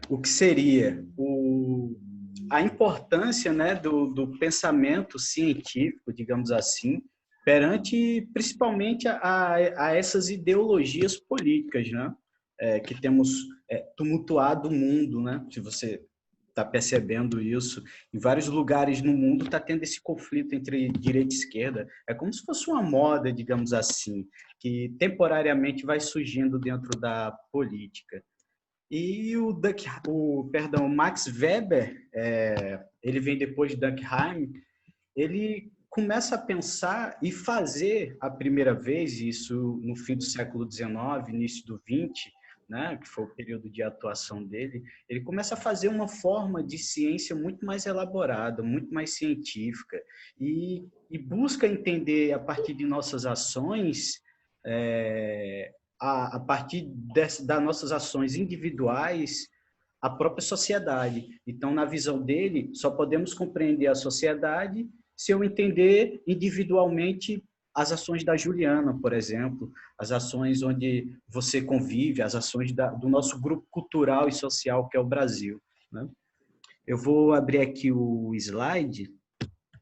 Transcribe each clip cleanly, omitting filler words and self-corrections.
o que seria a importância, né, do pensamento científico, digamos assim, perante principalmente a essas ideologias políticas, né, que temos tumultuado o mundo, né? Se você está percebendo isso, em vários lugares no mundo está tendo esse conflito entre direita e esquerda. É como se fosse uma moda, digamos assim, que temporariamente vai surgindo dentro da política. E o Max Weber, ele vem depois de Durkheim, ele começa a pensar e fazer a primeira vez, isso no fim do século XIX, início do XX, né, que foi o período de atuação dele, ele começa a fazer uma forma de ciência muito mais elaborada, muito mais científica, e busca entender a partir de nossas ações, a partir das nossas ações individuais, a própria sociedade. Então, na visão dele, só podemos compreender a sociedade se eu entender individualmente as ações da Juliana, por exemplo, as ações onde você convive, as ações do nosso grupo cultural e social, que é o Brasil, né? Eu vou abrir aqui o slide,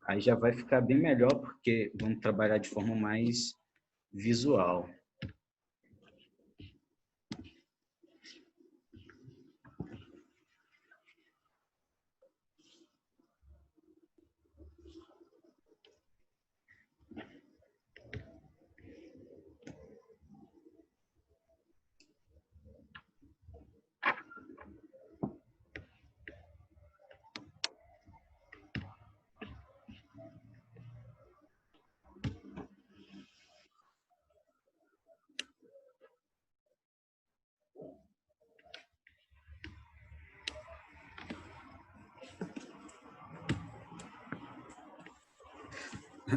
aí já vai ficar bem melhor, porque vamos trabalhar de forma mais visual.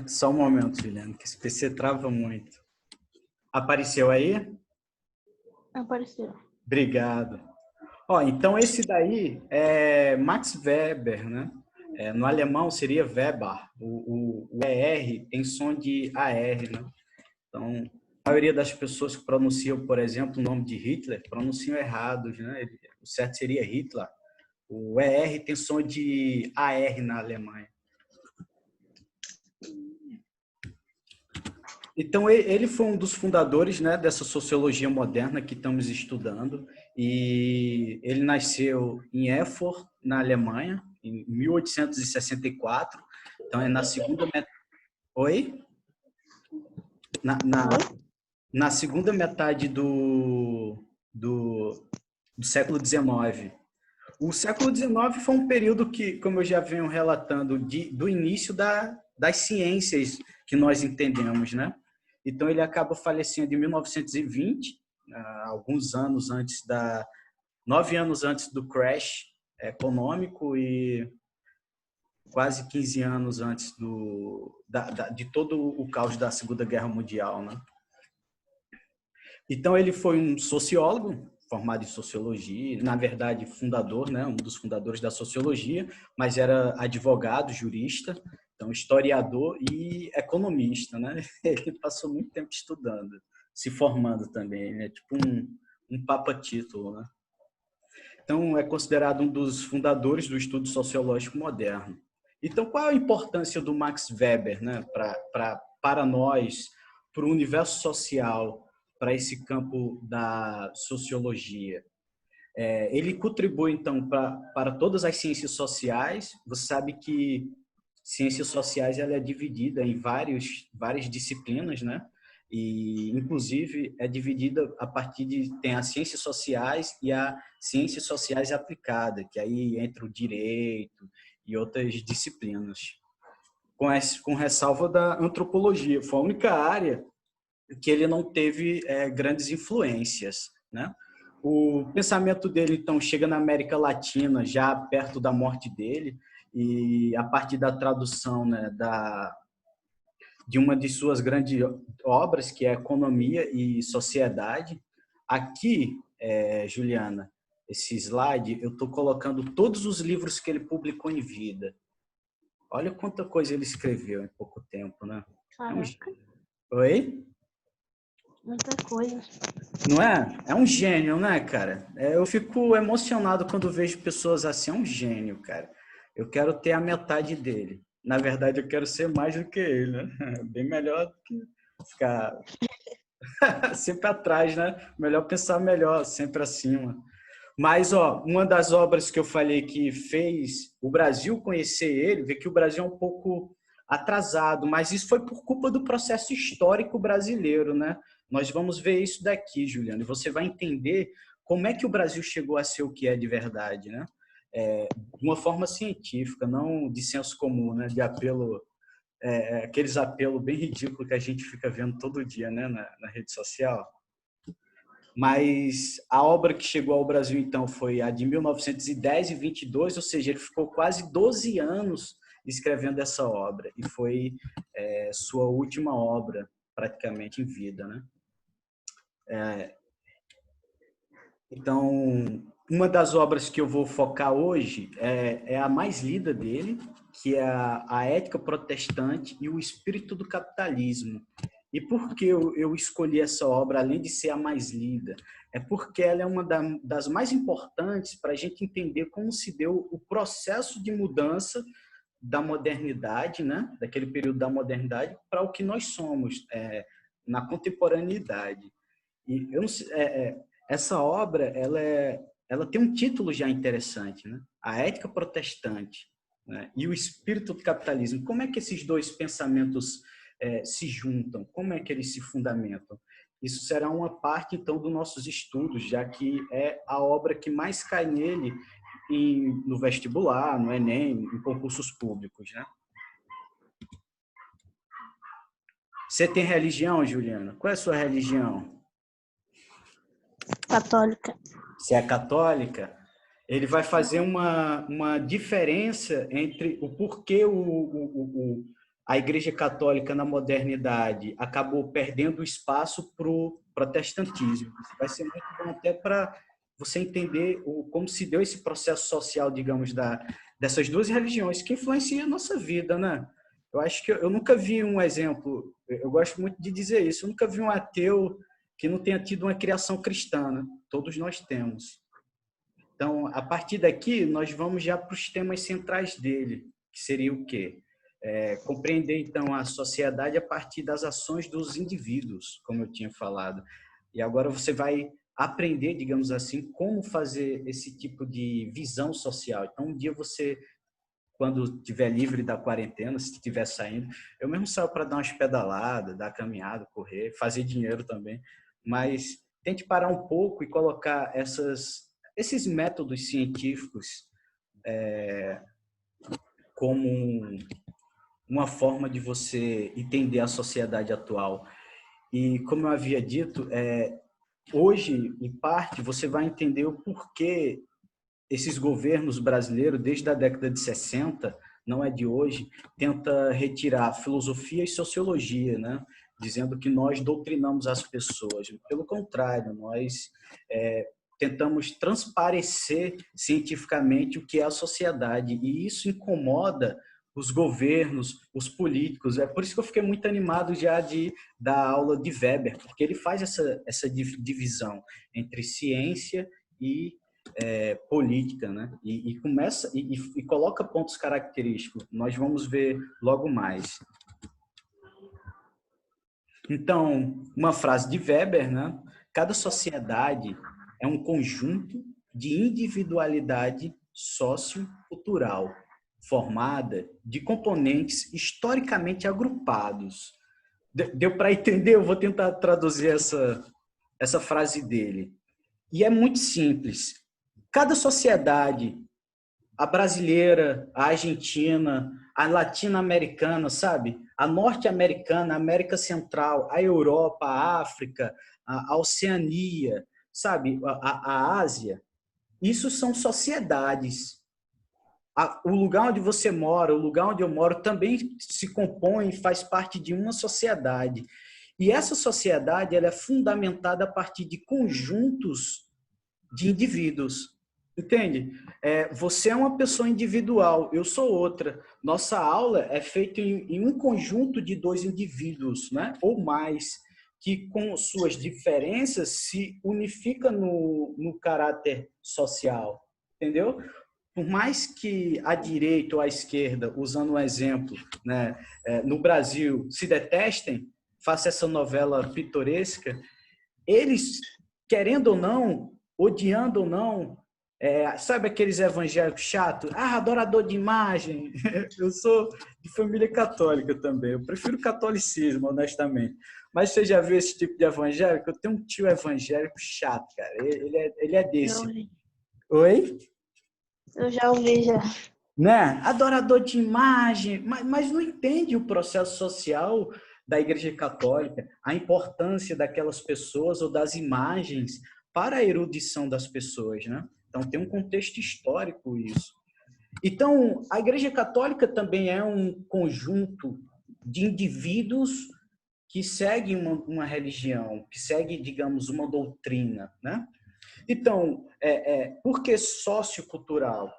Só um momento, Juliana, que esse PC trava muito. Apareceu aí? Apareceu. Obrigado. Ó, então esse daí é Max Weber, né? No alemão seria Weber. O ER tem som de AR, né? Então, a maioria das pessoas que pronunciam, por exemplo, o nome de Hitler, pronunciam errados, né? O certo seria Hitler. O ER tem som de AR na Alemanha. Então, ele foi um dos fundadores, né, dessa sociologia moderna que estamos estudando, e ele nasceu em Erfurt, na Alemanha, em 1864. Então, é na segunda metade... Oi? Na segunda metade do século XIX. O século XIX foi um período que, como eu já venho relatando, do início das ciências que nós entendemos, né? Então, ele acaba falecendo em 1920, alguns anos antes 9 anos antes do crash econômico e quase 15 anos antes de todo o caos da Segunda Guerra Mundial, né? Então, ele foi um sociólogo, formado em sociologia, na verdade, fundador, né, um dos fundadores da sociologia, mas era advogado, jurista, então historiador e economista, né? Ele passou muito tempo estudando, se formando também, né? Tipo um papa-título, né? Então, é considerado um dos fundadores do estudo sociológico moderno. Então, qual a importância do Max Weber, né, para nós, para o universo social, para esse campo da sociologia? Ele contribui, então, para todas as ciências sociais. Você sabe que ciências sociais ela é dividida em várias disciplinas, né? E, inclusive, é dividida a partir tem as ciências sociais e a ciências sociais aplicadas, que aí entra o direito e outras disciplinas, com ressalva da antropologia. Foi a única área que ele não teve grandes influências, né? O pensamento dele, então, chega na América Latina, já perto da morte dele, e a partir da tradução, né, de uma de suas grandes obras, que é Economia e Sociedade. Aqui, Juliana, esse slide, eu estou colocando todos os livros que ele publicou em vida. Olha quanta coisa ele escreveu em pouco tempo, né? Caraca. Oi? Muita coisa. Não é? É um gênio, né, cara? Eu fico emocionado quando vejo pessoas assim. É um gênio, cara. Eu quero ter a metade dele. Na verdade, eu quero ser mais do que ele, né? Bem melhor do que ficar sempre atrás, né? Melhor pensar melhor, sempre acima. Mas, ó, uma das obras que eu falei que fez o Brasil conhecer ele, ver que o Brasil é um pouco atrasado, mas isso foi por culpa do processo histórico brasileiro, né? Nós vamos ver isso daqui, Juliano, e você vai entender como é que o Brasil chegou a ser o que é de verdade, né? De uma forma científica, não de senso comum, né? De apelo, aqueles apelos bem ridículos que a gente fica vendo todo dia, né? Na rede social. Mas a obra que chegou ao Brasil, então, foi a de 1910 e 22, ou seja, ele ficou quase 12 anos escrevendo essa obra, e foi sua última obra, praticamente, em vida, né? Então, uma das obras que eu vou focar hoje é a mais lida dele, que é a Ética Protestante e o Espírito do Capitalismo. E por que eu escolhi essa obra, além de ser a mais lida? É porque ela é uma das mais importantes para a gente entender como se deu o processo de mudança da modernidade, né? Daquele período da modernidade, para o que nós somos na contemporaneidade. E eu não sei, essa obra ela tem um título já interessante, né? A Ética Protestante, né? E o Espírito do Capitalismo. Como é que esses dois pensamentos se juntam? Como é que eles se fundamentam? Isso será uma parte, então, dos nossos estudos, já que é a obra que mais cai nele no vestibular, no Enem, em concursos públicos, né? Você tem religião, Juliana? Qual é a sua religião? Católica. Se é católica, ele vai fazer uma diferença entre o porquê a Igreja Católica na modernidade acabou perdendo espaço para o protestantismo. Isso vai ser muito bom até para você entender como se deu esse processo social, digamos, dessas duas religiões que influenciam a nossa vida, né? Eu acho que eu nunca vi um exemplo, eu gosto muito de dizer isso, eu nunca vi um ateu que não tenha tido uma criação cristã, né? Todos nós temos. Então, a partir daqui, nós vamos já para os temas centrais dele, que seria o quê? Compreender, então, a sociedade a partir das ações dos indivíduos, como eu tinha falado. E agora você vai aprender, digamos assim, como fazer esse tipo de visão social. Então, um dia você, quando estiver livre da quarentena, se estiver saindo, eu mesmo saio para dar umas pedaladas, dar caminhada, correr, fazer dinheiro também, mas tente parar um pouco e colocar esses métodos científicos como uma forma de você entender a sociedade atual. E como eu havia dito, hoje, em parte, você vai entender o porquê esses governos brasileiros, desde a década de 60, não é de hoje, tenta retirar filosofia e sociologia, né? Dizendo que nós doutrinamos as pessoas. Pelo contrário, nós tentamos transparecer cientificamente o que é a sociedade, e isso incomoda os governos, os políticos. É por isso que eu fiquei muito animado já da aula de Weber, porque ele faz essa divisão entre ciência e política, né? E começa e coloca pontos característicos. Nós vamos ver logo mais. Então, uma frase de Weber, né? Cada sociedade é um conjunto de individualidade sociocultural formada de componentes historicamente agrupados. Deu para entender? Eu vou tentar traduzir essa frase dele. E é muito simples. Cada sociedade, a brasileira, a argentina, a latino-americana, sabe? A norte-americana, a América Central, a Europa, a África, a Oceania, sabe? A Ásia. Isso são sociedades. O lugar onde você mora, o lugar onde eu moro, também se compõe, faz parte de uma sociedade. E essa sociedade ela é fundamentada a partir de conjuntos de indivíduos. Entende? Você é uma pessoa individual, eu sou outra. Nossa aula é feita em um conjunto de dois indivíduos, né? Ou mais. que com suas diferenças se unifica no caráter social, entendeu? Por mais que a direita ou a esquerda, usando um exemplo, né, no Brasil, se detestem, faça essa novela pitoresca, eles, querendo ou não, odiando ou não, sabe aqueles evangélicos chatos? Ah, adorador de imagem. Eu sou de família católica também. Eu prefiro o catolicismo, honestamente. Mas você já viu esse tipo de evangélico? Eu tenho um tio evangélico chato, cara. Ele é Já desse. ouvi. Oi? Eu já ouvi, já. Né? Adorador de imagem, mas não entende o processo social da Igreja Católica, a importância daquelas pessoas ou das imagens para a erudição das pessoas, né? Então tem um contexto histórico isso. Então, a Igreja Católica também é um conjunto de indivíduos que seguem uma religião, que seguem, digamos, uma doutrina, né? Então, por que sociocultural?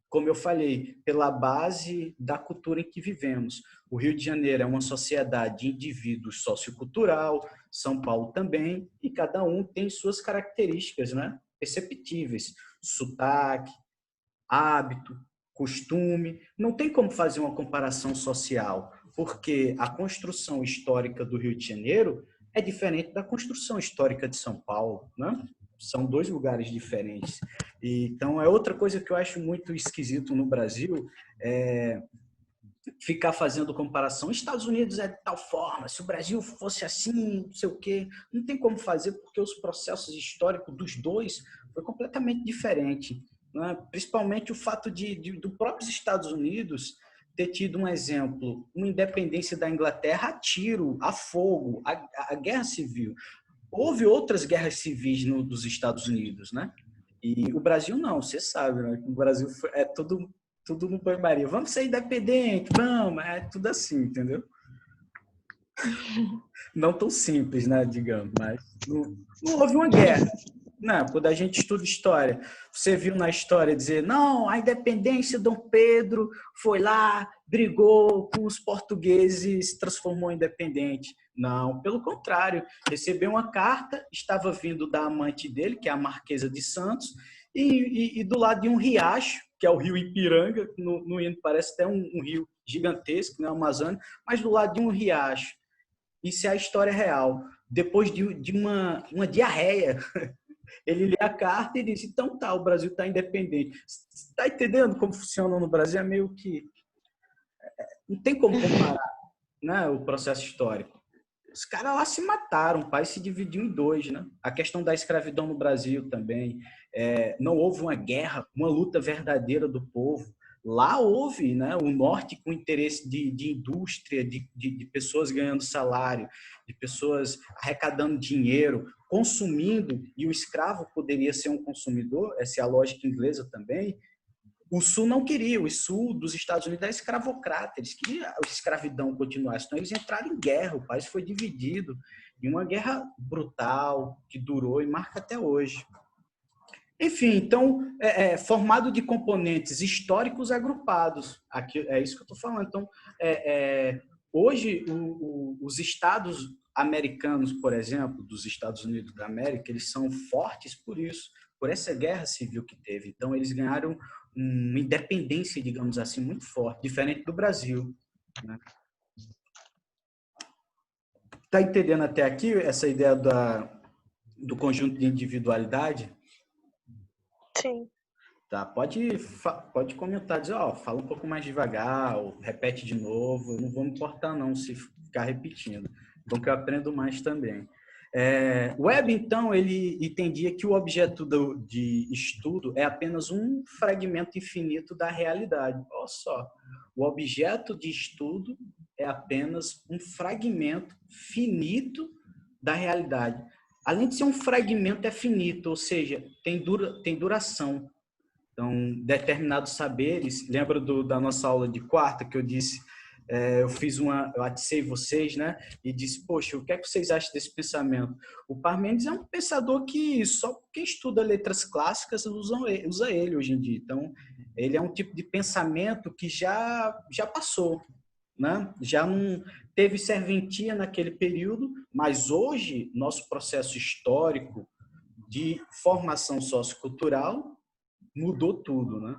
Como eu falei, pela base da cultura em que vivemos. O Rio de Janeiro é uma sociedade de indivíduos sociocultural, São Paulo também, e cada um tem suas características, né, perceptíveis. Sotaque, hábito, costume. Não tem como fazer uma comparação social, porque a construção histórica do Rio de Janeiro é diferente da construção histórica de São Paulo, né? São dois lugares diferentes. Então, é outra coisa que eu acho muito esquisito no Brasil, é ficar fazendo comparação. Estados Unidos é de tal forma, se o Brasil fosse assim, não sei o quê. Não tem como fazer, porque os processos históricos dos dois foi completamente diferente, né? Principalmente o fato do próprios Estados Unidos ter tido um exemplo, uma independência da Inglaterra a tiro, a fogo, a guerra civil. Houve outras guerras civis dos Estados Unidos, né? E o Brasil não, você sabe, né? O Brasil é tudo no banho-maria. Vamos ser independente, vamos, é tudo assim, entendeu? Não tão simples, né, digamos, mas não houve uma guerra. Não, quando a gente estuda história, você viu na história dizer, não, a independência, Dom Pedro foi lá, brigou com os portugueses e se transformou em independente. Não, pelo contrário, recebeu uma carta, estava vindo da amante dele, que é a Marquesa de Santos, e do lado de um riacho, que é o rio Ipiranga, no hino parece até um rio gigantesco, né, Amazônia, mas do lado de um riacho. Isso é a história real. Depois de uma diarreia, ele lê a carta e diz, então tá, o Brasil está independente. Você está entendendo como funciona no Brasil? É meio que... Não tem como comparar, né, o processo histórico. Os caras lá se mataram, o país se dividiu em dois, né? A questão da escravidão no Brasil também. Não houve uma guerra, uma luta verdadeira do povo. Lá houve, né, o norte com interesse de indústria, de pessoas ganhando salário, de pessoas arrecadando dinheiro, consumindo, e o escravo poderia ser um consumidor, essa é a lógica inglesa também. O Sul não queria, o Sul dos Estados Unidos é escravocrata, eles queriam a escravidão continuasse, então eles entraram em guerra, o país foi dividido, em uma guerra brutal, que durou e marca até hoje. Enfim, então, formado de componentes históricos agrupados, aqui, é isso que eu estou falando. Então, hoje, os estados americanos, por exemplo, dos Estados Unidos da América, eles são fortes por isso, por essa guerra civil que teve. Então, eles ganharam uma independência, digamos assim, muito forte, diferente do Brasil, né? Tá entendendo até aqui essa ideia do conjunto de individualidade? Sim. Tá, pode comentar, dizer, ó, fala um pouco mais devagar, ou repete de novo, eu não vou me importar não se ficar repetindo, bom que eu aprendo mais também. Webb, então, ele entendia que o objeto de estudo é apenas um fragmento infinito da realidade. Olha só, o objeto de estudo é apenas um fragmento finito da realidade. Além de ser um fragmento, é finito, ou seja, tem duração. Então, determinados saberes, lembra da nossa aula de quarta que eu disse, eu aticei vocês, né? E disse, poxa, o que é que vocês acham desse pensamento? O Parmênides é um pensador que só quem estuda letras clássicas usa ele hoje em dia. Então, ele é um tipo de pensamento que já passou. né? Já não teve serventia naquele período, mas hoje nosso processo histórico de formação sociocultural mudou tudo, né?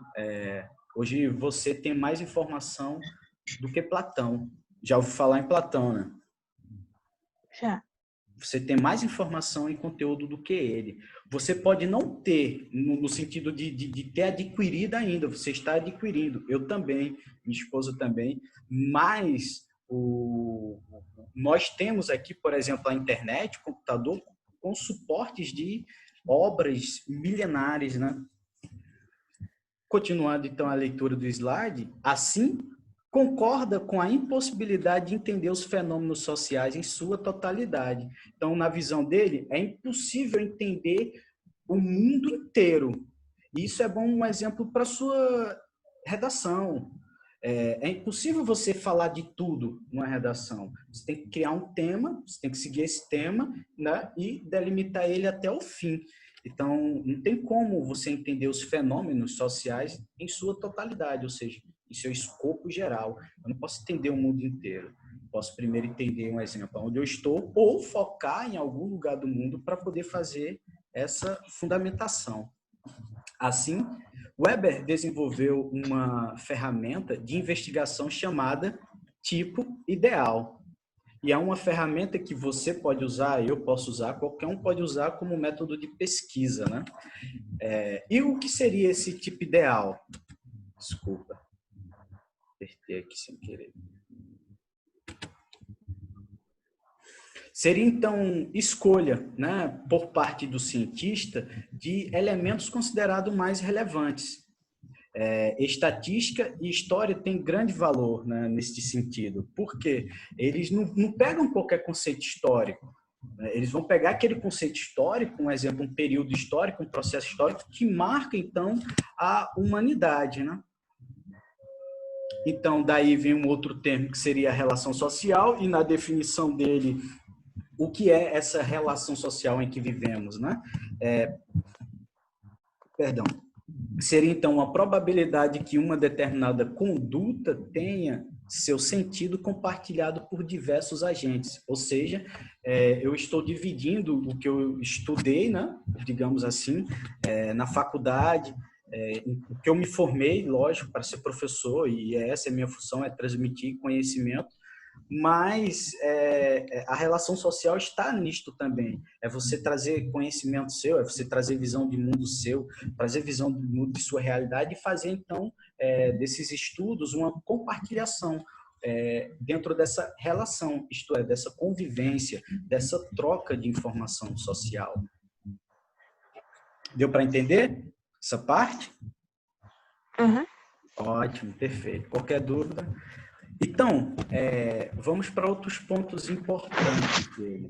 Hoje você tem mais informação do que Platão. Já ouviu falar em Platão, né? Já. Você tem mais informação e conteúdo do que ele. Você pode não ter, no sentido de ter adquirido ainda, você está adquirindo. Eu também, minha esposa também, mas nós temos aqui, por exemplo, a internet, o computador, com suportes de obras milenares, né? Continuando, então, a leitura do slide, assim, concorda com a impossibilidade de entender os fenômenos sociais em sua totalidade. Então, na visão dele, é impossível entender o mundo inteiro. Isso é bom um exemplo para a sua redação. É impossível você falar de tudo numa redação. Você tem que criar um tema, você tem que seguir esse tema, né, e delimitar ele até o fim. Então, não tem como você entender os fenômenos sociais em sua totalidade, ou seja, em seu escopo geral. Eu não posso entender o mundo inteiro. Posso primeiro entender um exemplo onde eu estou ou focar em algum lugar do mundo para poder fazer essa fundamentação. Assim, Weber desenvolveu uma ferramenta de investigação chamada tipo ideal. E é uma ferramenta que você pode usar, eu posso usar, qualquer um pode usar como método de pesquisa, né? E o que seria esse tipo ideal? Desculpa, apertei aqui sem querer. Seria, então, escolha, né, por parte do cientista de elementos considerados mais relevantes. Estatística e história têm grande valor, né, nesse sentido, porque eles não pegam qualquer conceito histórico, né? Eles vão pegar aquele conceito histórico, um exemplo, um período histórico, um processo histórico que marca, então, a humanidade, né? Então, daí vem um outro termo que seria a relação social, e na definição dele, o que é essa relação social em que vivemos, né? Perdão. Seria, então, a probabilidade que uma determinada conduta tenha seu sentido compartilhado por diversos agentes. Ou seja, eu estou dividindo o que eu estudei, né, digamos assim, na faculdade, o que eu me formei, lógico, para ser professor, e essa é a minha função, é transmitir conhecimento, mas a relação social está nisto também. É você trazer conhecimento seu, é você trazer visão de mundo seu, trazer visão de mundo de sua realidade e fazer, então, desses estudos uma compartilhação dentro dessa relação, isto é, dessa convivência, dessa troca de informação social. Deu para entender essa parte? Uhum. Ótimo, perfeito. Qualquer dúvida? Então, vamos para outros pontos importantes dele.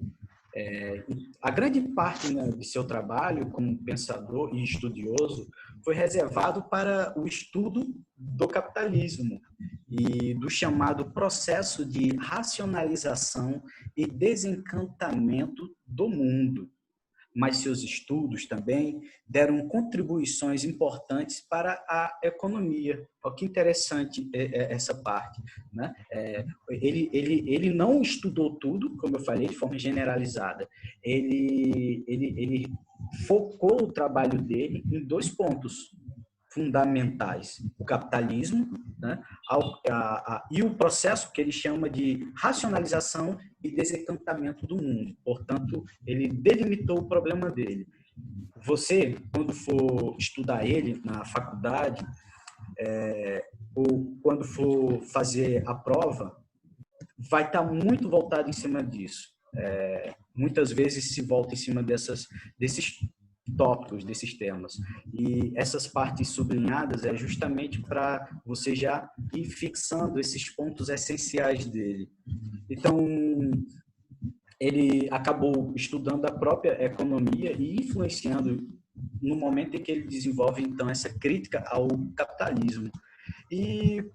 A grande parte, né, de seu trabalho como pensador e estudioso foi reservado para o estudo do capitalismo e do chamado processo de racionalização e desencantamento do mundo. Mas seus estudos também deram contribuições importantes para a economia. Olha que interessante essa parte, né? Ele não estudou tudo, como eu falei, de forma generalizada. Ele focou o trabalho dele em 2 pontos fundamentais: o capitalismo, né, e o processo que ele chama de racionalização e desencantamento do mundo. Portanto, ele delimitou o problema dele. Você, quando for estudar ele na faculdade, ou quando for fazer a prova, vai estar muito voltado em cima disso. Muitas vezes se volta em cima desses tópicos, desses temas. E essas partes sublinhadas é justamente para você já ir fixando esses pontos essenciais dele. Então, ele acabou estudando a própria economia e influenciando no momento em que ele desenvolve, então, essa crítica ao capitalismo. E,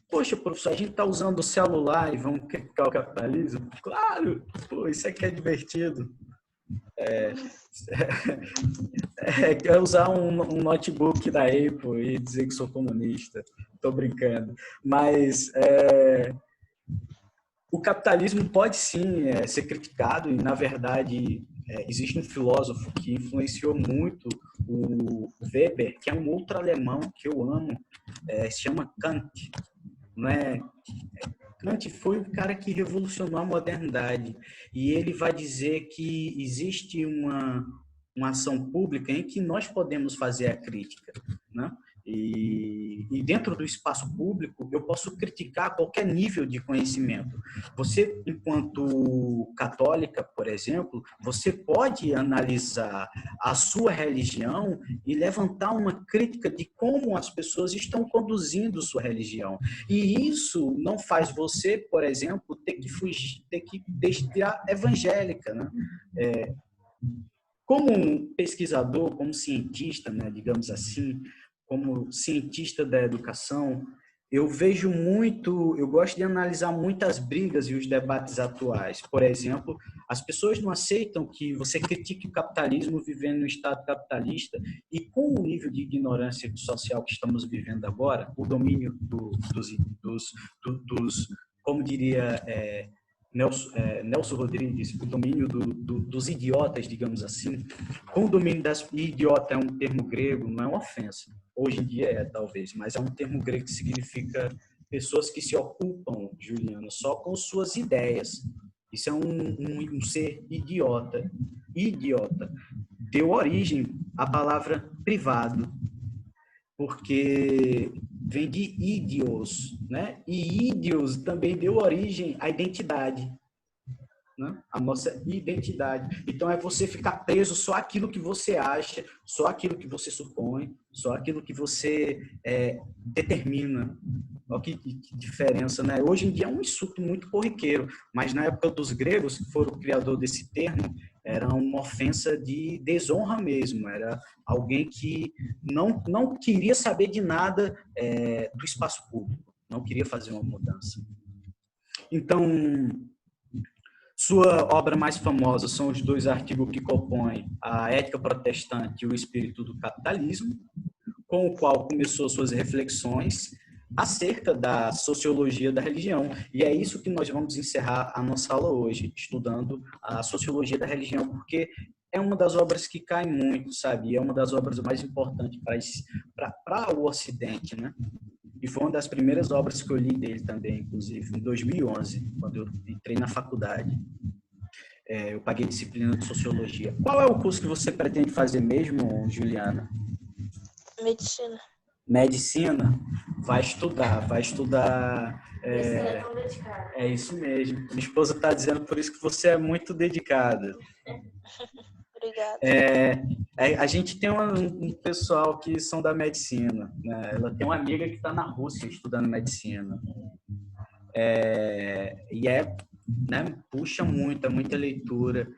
poxa, professor, a gente está usando o celular e vamos criticar o capitalismo? Claro! Pô, isso aqui é divertido. É usar um notebook da Apple e dizer que sou comunista. Estou brincando. Mas O capitalismo pode sim ser criticado e, na verdade, existe um filósofo que influenciou muito o Weber, que é um outro alemão que eu amo, se chama Kant. Não é? Kant foi o cara que revolucionou a modernidade e ele vai dizer que existe uma ação pública em que nós podemos fazer a crítica, né? E dentro do espaço público, eu posso criticar qualquer nível de conhecimento. Você, enquanto católica, por exemplo, você pode analisar a sua religião e levantar uma crítica de como as pessoas estão conduzindo sua religião. E isso não faz você, por exemplo, ter que fugir, ter que deixar evangélica, né? Como um pesquisador, como cientista, né, digamos assim, como cientista da educação, eu vejo muito, eu gosto de analisar muitas brigas e os debates atuais. Por exemplo, as pessoas não aceitam que você critique o capitalismo vivendo no Estado capitalista e com o nível de ignorância social que estamos vivendo agora, o domínio dos como diria Nelson Rodrigues, o domínio dos idiotas, digamos assim. Com o domínio das... Idiota é um termo grego, não é uma ofensa. Hoje em dia talvez, mas é um termo grego que significa pessoas que se ocupam, Juliana, só com suas ideias. Isso é um ser idiota. Idiota. Deu origem à palavra privado, porque vem de ídios, né? E ídios também deu origem à identidade, né? A nossa identidade. Então, é você ficar preso só aquilo que você acha, só aquilo que você supõe, só aquilo que você determina. Olha que diferença, né? Hoje em dia é um insulto muito corriqueiro, mas na época dos gregos, que foram o criador desse termo, era uma ofensa de desonra mesmo, era alguém que não queria saber de nada do espaço público, não queria fazer uma mudança. Então, sua obra mais famosa são os 2 artigos que compõem a Ética Protestante e o Espírito do Capitalismo, com o qual começou suas reflexões acerca da sociologia da religião. E é isso que nós vamos encerrar a nossa aula hoje, estudando a sociologia da religião, porque é uma das obras que cai muito, sabe? É uma das obras mais importantes para o Ocidente, né? E foi uma das primeiras obras que eu li dele também, inclusive, em 2011, quando eu entrei na faculdade. Eu paguei disciplina de sociologia. Qual é o curso que você pretende fazer mesmo, Juliana? Medicina. Medicina? Vai estudar. É isso mesmo. Minha esposa está dizendo por isso que você é muito dedicada. Obrigada. A gente tem um pessoal que são da medicina, né? Ela tem uma amiga que está na Rússia estudando medicina. Né, puxa muita leitura,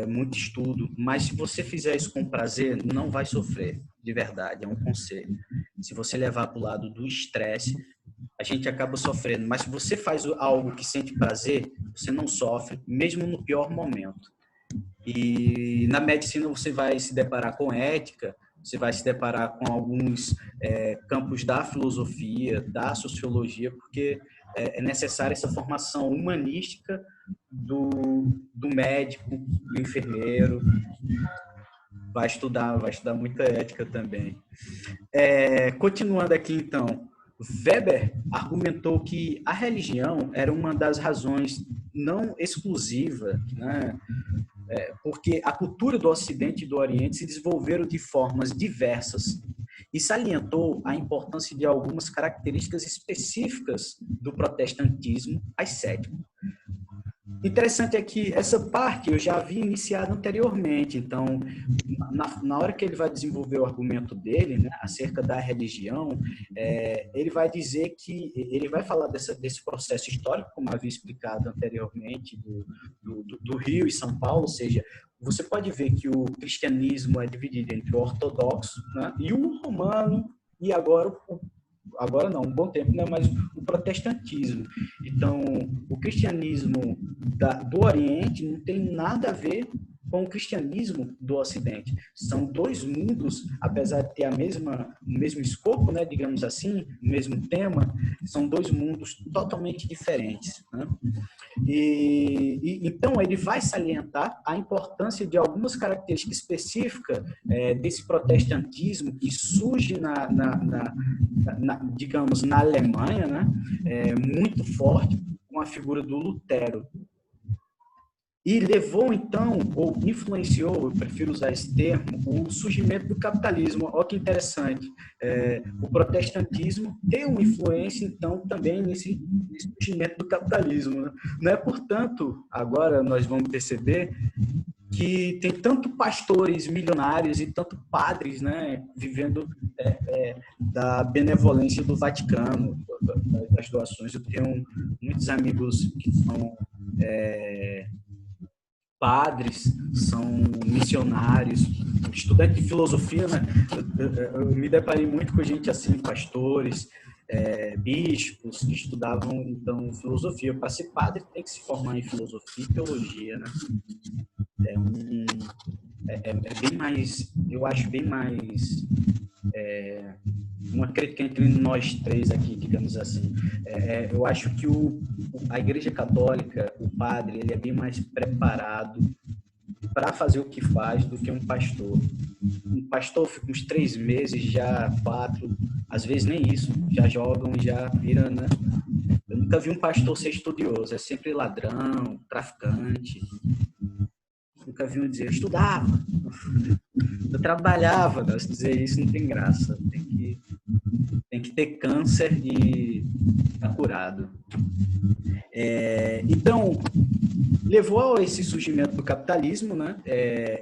muito estudo, mas se você fizer isso com prazer, não vai sofrer, de verdade, é um conselho. Se você levar para o lado do estresse, a gente acaba sofrendo, mas se você faz algo que sente prazer, você não sofre, mesmo no pior momento. E na medicina você vai se deparar com ética, você vai se deparar com alguns campos da filosofia, da sociologia, porque é necessária essa formação humanística do médico, do enfermeiro. Vai estudar muita ética também. Continuando aqui, então, Weber argumentou que a religião era uma das razões não exclusiva, né? Porque a cultura do Ocidente e do Oriente se desenvolveram de formas diversas e salientou a importância de algumas características específicas do protestantismo ascético. Interessante é que essa parte eu já havia iniciado anteriormente, então, na hora que ele vai desenvolver o argumento dele, né, acerca da religião, ele vai dizer que, ele vai falar desse processo histórico, como havia explicado anteriormente, do Rio e São Paulo, ou seja, você pode ver que o cristianismo é dividido entre o ortodoxo, né, e o romano, e agora não, um bom tempo, né, mas o protestantismo. Então, o cristianismo do Oriente não tem nada a ver com o cristianismo do Ocidente. São dois mundos, apesar de ter o mesmo escopo, né, digamos assim, o mesmo tema, são dois mundos totalmente diferentes, né? Então, ele vai salientar a importância de algumas características específicas desse protestantismo que surge, digamos, na Alemanha, né? Muito forte, com a figura do Lutero. E levou, então, ou influenciou, eu prefiro usar esse termo, o surgimento do capitalismo. Olha que interessante. O protestantismo tem uma influência, então, também nesse surgimento do capitalismo, né? Não é, portanto, agora nós vamos perceber que tem tanto pastores milionários e tanto padres, né, vivendo da benevolência do Vaticano, das doações. Eu tenho muitos amigos que são padres, são missionários, estudantes de filosofia, né? Eu me deparei muito com gente assim, pastores, bispos que estudavam então filosofia. Para ser padre tem que se formar em filosofia e teologia, né? Bem mais, eu acho bem mais uma crítica entre nós três aqui, digamos assim. Eu acho que a Igreja Católica, o padre, ele é bem mais preparado para fazer o que faz do que um pastor. Um pastor fica uns 3 meses, já 4, às vezes nem isso, já jogam e já vira, né? Eu nunca vi um pastor ser estudioso, é sempre ladrão, traficante. Nunca vi um dizer, eu estudava, eu trabalhava, né? Se dizer isso não tem graça, tem que ter câncer e estar curado. Então, levou a esse surgimento do capitalismo, né?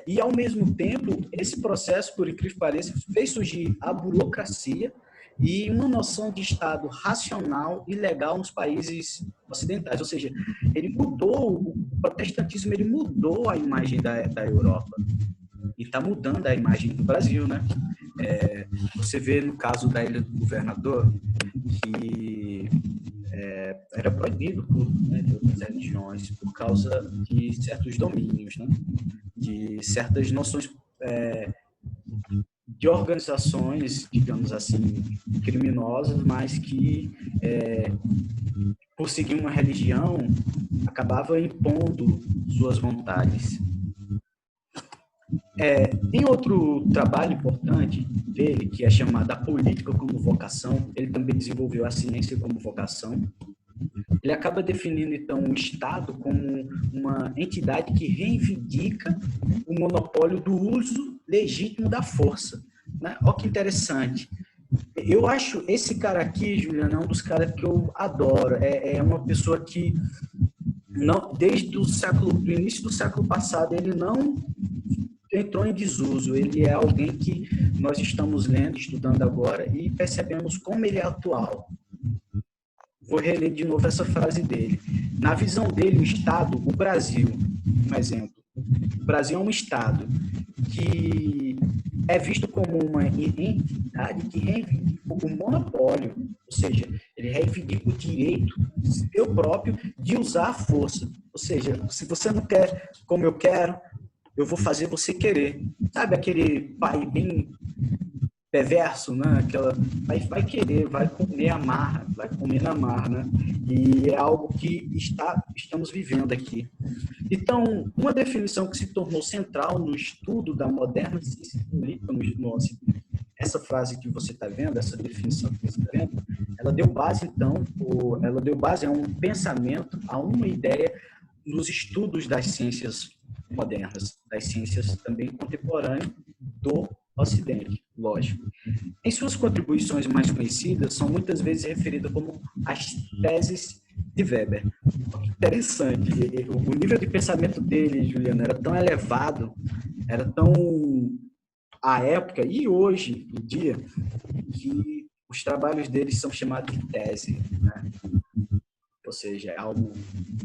E, ao mesmo tempo, esse processo, por incrível que pareça, fez surgir a burocracia e uma noção de Estado racional e legal nos países ocidentais. Ou seja, o protestantismo ele mudou a imagem da Europa e está mudando a imagem do Brasil, né? Você vê no caso da Ilha do Governador que era proibido o culto, né, de outras religiões por causa de certos domínios, né, de certas noções de organizações, digamos assim, criminosas, mas que, por seguir uma religião, acabava impondo suas vontades. Tem outro trabalho importante dele, que é chamado A Política como Vocação. Ele também desenvolveu a ciência como vocação. Ele acaba definindo, então, o Estado como uma entidade que reivindica o monopólio do uso legítimo da força, né? Olha que interessante. Eu acho esse cara aqui, Juliana, é um dos caras que eu adoro. É uma pessoa que, desde do início do século passado, ele não entrou em desuso. Ele é alguém que nós estamos lendo, estudando agora e percebemos como ele é atual. Vou reler de novo essa frase dele. Na visão dele, o Estado, o Brasil, um exemplo, o Brasil é um Estado que é visto como uma entidade que reivindica o monopólio, ou seja, ele reivindica o direito seu próprio de usar a força. Ou seja, se você não quer como eu quero, eu vou fazer você querer. Sabe aquele pai bem perverso, né? Vai querer, vai comer a marra, vai comer na marra, né? E é algo que estamos vivendo aqui. Então, uma definição que se tornou central no estudo da moderna ciência política no Ocidente, essa frase que você está vendo, essa definição que você está vendo, ela deu base, então, a um pensamento, a uma ideia nos estudos das ciências modernas, das ciências também contemporâneas do Ocidente, lógico. Em suas contribuições mais conhecidas, são muitas vezes referidas como as teses de Weber. Interessante. O nível de pensamento dele, Juliana, era tão elevado, era tão à época e hoje em dia, que os trabalhos dele são chamados de tese, né? Ou seja, é algo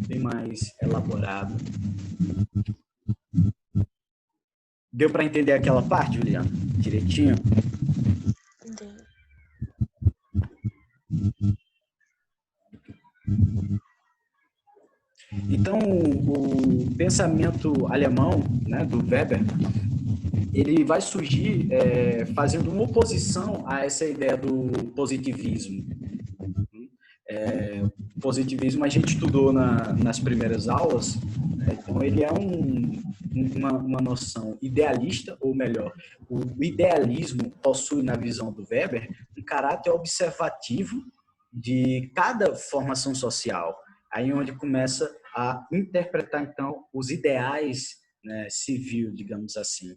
bem mais elaborado. Deu para entender aquela parte, Juliana? Direitinho? Entendi. Então, pensamento alemão, né, do Weber, ele vai surgir fazendo uma oposição a essa ideia do positivismo. Positivismo a gente estudou nas primeiras aulas, né? Então ele é uma noção idealista, ou melhor, o idealismo possui, na visão do Weber, um caráter observativo de cada formação social, aí onde começa a interpretar, então, os ideais, né, civil, digamos assim.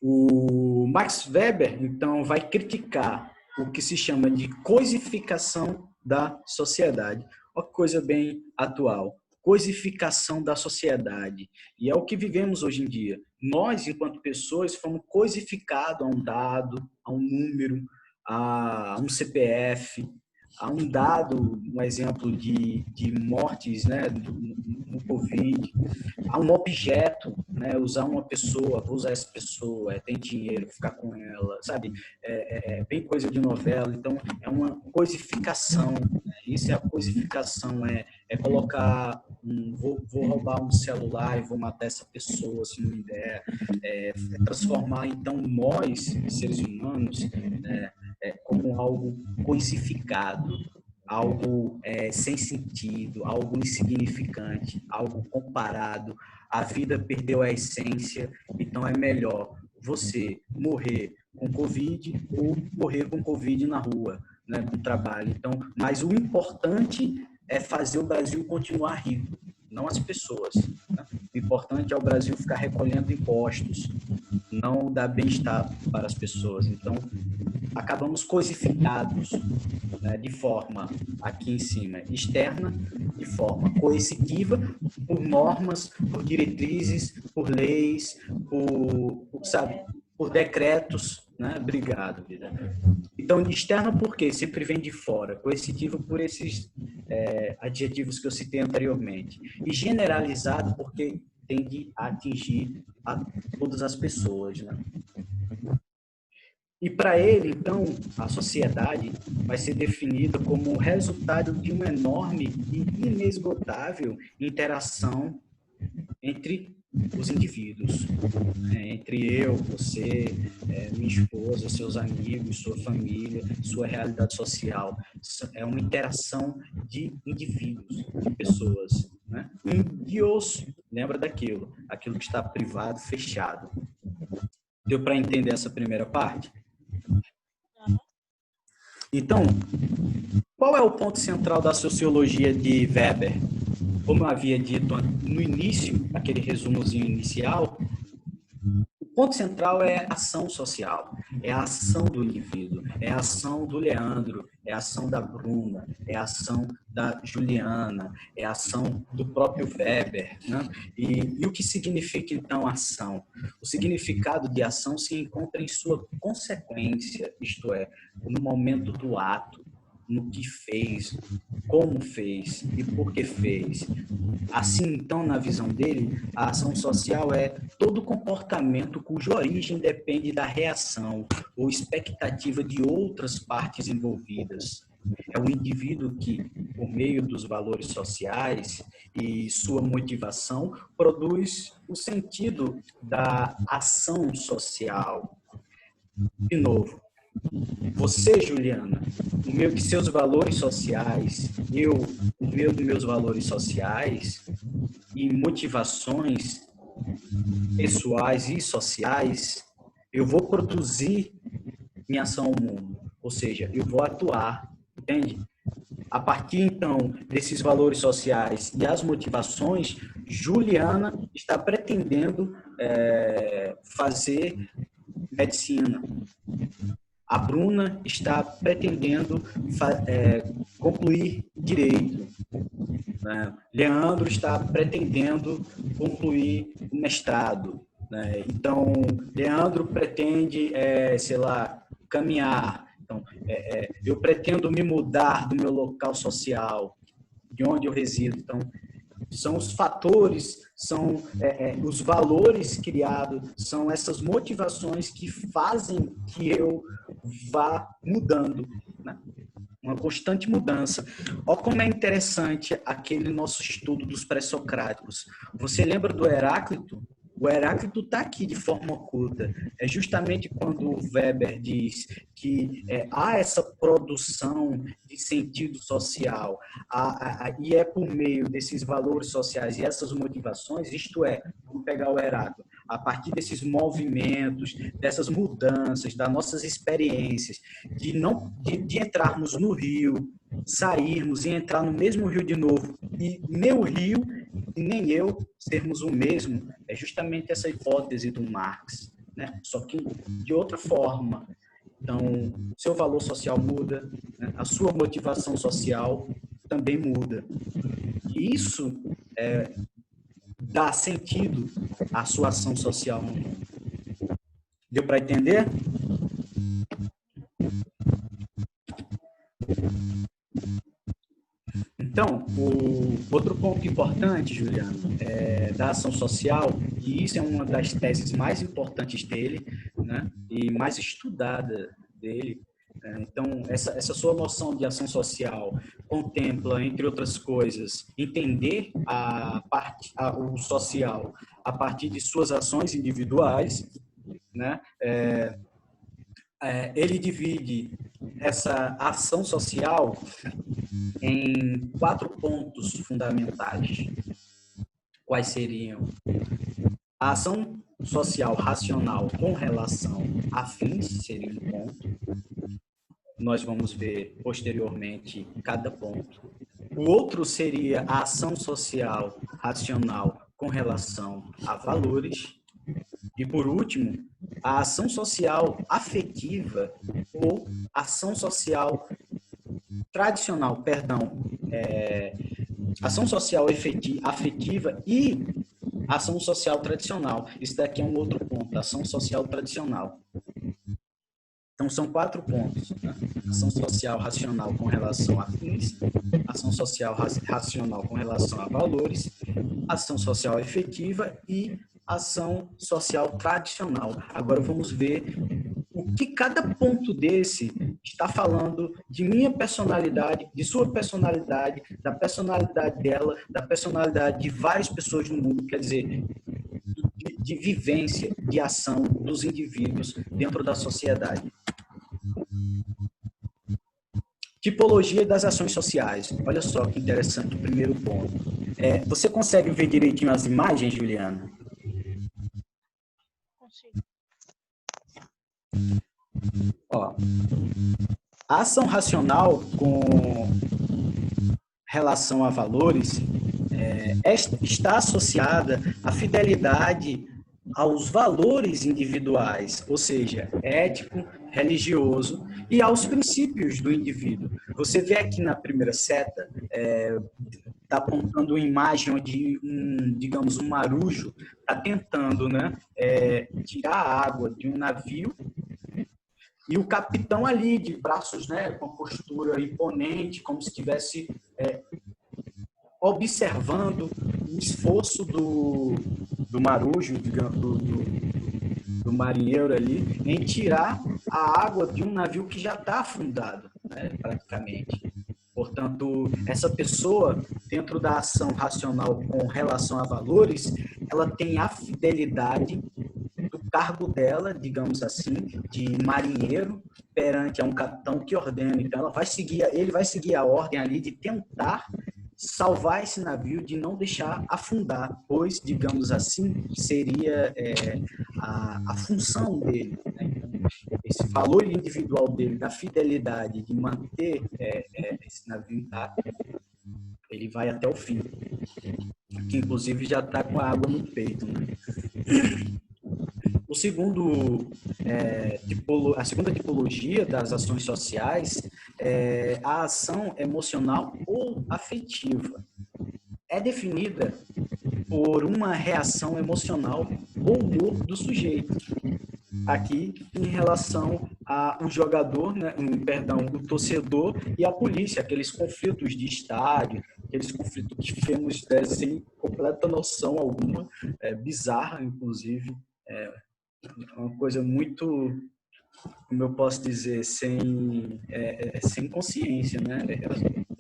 O Max Weber, então, vai criticar o que se chama de coisificação da sociedade. Uma coisa bem atual. Coisificação da sociedade. E é o que vivemos hoje em dia. Nós, enquanto pessoas, fomos coisificados a um dado, a um número, a um CPF, a um dado, um exemplo de mortes, né, no Covid, a um objeto, né, usar uma pessoa, vou usar essa pessoa, tem dinheiro, ficar com ela, sabe? Bem coisa de novela, então é uma coisificação, né? Isso é a coisificação, é colocar, vou roubar um celular e vou matar essa pessoa, se não me der, transformar, então, nós, seres humanos, né, como algo coisificado, algo sem sentido, algo insignificante, algo comparado. A vida perdeu a essência, então é melhor você morrer com Covid ou morrer com Covid na rua, né, no trabalho. Então, mas o importante é fazer o Brasil continuar rico, não as pessoas, né? O importante é o Brasil ficar recolhendo impostos, não dar bem-estar para as pessoas. Então, acabamos coisificados, né, de forma, aqui em cima, externa, de forma coercitiva, por normas, por diretrizes, por leis, por decretos, né? Obrigado, vida. Então, externa por quê? Sempre vem de fora. Coercitiva por esses adjetivos que eu citei anteriormente. E generalizado porque tende a atingir a todas as pessoas, né? E para ele, então, a sociedade vai ser definida como o resultado de uma enorme e inesgotável interação entre os indivíduos, entre eu, você, minha esposa, seus amigos, sua família, sua realidade social. É uma interação de indivíduos, de pessoas, né? Deus, lembra daquilo, aquilo que está privado, fechado. Deu para entender essa primeira parte? Então, qual é o ponto central da sociologia de Weber? Como eu havia dito no início, aquele resumozinho inicial, o ponto central é a ação social, é a ação do indivíduo, é a ação do Leandro, é a ação da Bruna, é a ação da Juliana, é a ação do próprio Weber, né? E o que significa, então, ação? O significado de ação se encontra em sua consequência, isto é, no momento do ato, no que fez, como fez e por que fez. Assim, então, na visão dele, a ação social é todo comportamento cuja origem depende da reação ou expectativa de outras partes envolvidas. É o indivíduo que, por meio dos valores sociais e sua motivação, produz o sentido da ação social. De novo, você, Juliana, o meu de seus valores sociais, o meu dos meus valores sociais e motivações pessoais e sociais, eu vou produzir minha ação ao mundo. Ou seja, eu vou atuar, entende? A partir, então, desses valores sociais e as motivações, Juliana está pretendendo fazer medicina. A Bruna está pretendendo concluir direito, né? Leandro está pretendendo concluir o mestrado, né? Então, Leandro pretende, caminhar. Então, eu pretendo me mudar do meu local social, de onde eu resido. Então, são os fatores, são os valores criados, são essas motivações que fazem que eu vá mudando, né? uma constante mudança. Olha como é interessante aquele nosso estudo dos pré-socráticos. Você lembra do Heráclito? O Heráclito está aqui de forma oculta. É justamente quando o Weber diz que há essa produção de sentido social e é por meio desses valores sociais e essas motivações, isto é, vamos pegar o Heráclito, a partir desses movimentos, dessas mudanças, das nossas experiências, de entrarmos no rio, sairmos e entrar no mesmo rio de novo, e nem o rio e nem eu sermos o mesmo, é justamente essa hipótese do Marx, né? Só que de outra forma. Então, seu valor social muda, né? A sua motivação social também muda. E isso dá sentido à sua ação social no mundo. Deu para entender? Então, o outro ponto importante, Juliano, da ação social, e isso é uma das teses mais importantes dele, né, e mais estudada dele. Então, essa sua noção de ação social contempla, entre outras coisas, entender o social a partir de suas ações individuais, né? Ele divide essa ação social em 4 pontos fundamentais. Quais seriam? A ação social racional com relação a fins seria um ponto. Nós vamos ver posteriormente cada ponto. O outro seria a ação social racional com relação a valores. E, por último, a ação social afetiva ou ação social tradicional, ação social afetiva e ação social tradicional. Isso daqui é um outro ponto, ação social tradicional. Então, são 4 pontos. Né? Ação social racional com relação a fins, ação social racional com relação a valores, ação social efetiva e ação social tradicional. Agora, vamos ver o que cada ponto desse está falando de minha personalidade, de sua personalidade, da personalidade dela, da personalidade de várias pessoas no mundo, quer dizer, de vivência, de ação dos indivíduos dentro da sociedade. Tipologia das ações sociais. Olha só que interessante o primeiro ponto. Você consegue ver direitinho as imagens, Juliana? Consigo. Ó, a ação racional com relação a valores está associada à fidelidade aos valores individuais, ou seja, ético, religioso e aos princípios do indivíduo. Você vê aqui na primeira seta, está apontando uma imagem onde, digamos, um marujo está tentando, né, tirar a água de um navio e o capitão ali de braços, né, com a postura imponente, como se estivesse observando o esforço do marujo, digamos, do marinheiro ali, em tirar a água de um navio que já está afundado, né, praticamente. Portanto, essa pessoa, dentro da ação racional com relação a valores, ela tem a fidelidade do cargo dela, digamos assim, de marinheiro, perante a um capitão que ordena. Então, ele vai seguir a ordem ali de tentar salvar esse navio, de não deixar afundar, pois, digamos assim, seria a função dele, né? Esse valor individual dele, da fidelidade, de manter esse navio intacto, ele vai até o fim, que inclusive já está com a água no peito, né? A segunda tipologia das ações sociais é a ação emocional ou afetiva. É definida por uma reação emocional ou humor do sujeito. Aqui, em relação ao jogador, né, o torcedor e a polícia, aqueles conflitos de estádio, aqueles conflitos que vemos sem completa noção alguma, bizarra, inclusive, uma coisa muito como eu posso dizer, sem consciência, né?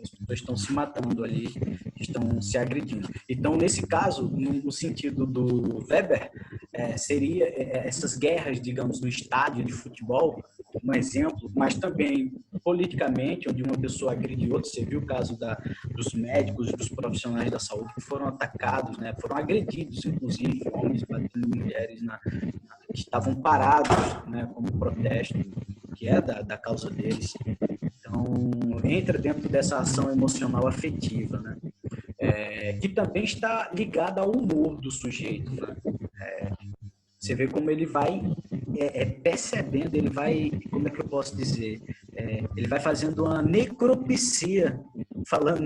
As pessoas estão se matando ali, estão se agredindo. Então, nesse caso, no sentido do Weber, seria essas guerras, digamos, no estádio de futebol, um exemplo, mas também politicamente, onde uma pessoa agride outra. Você viu o caso dos médicos, dos profissionais da saúde que foram atacados, né? Foram agredidos, inclusive, homens batendo em mulheres estavam parados, né, como protesto, que é da causa deles. Então, entra dentro dessa ação emocional afetiva, né? Que também está ligada ao humor do sujeito, né? Você vê como ele vai percebendo, ele vai, como é que eu posso dizer? Ele vai fazendo uma necropsia, falando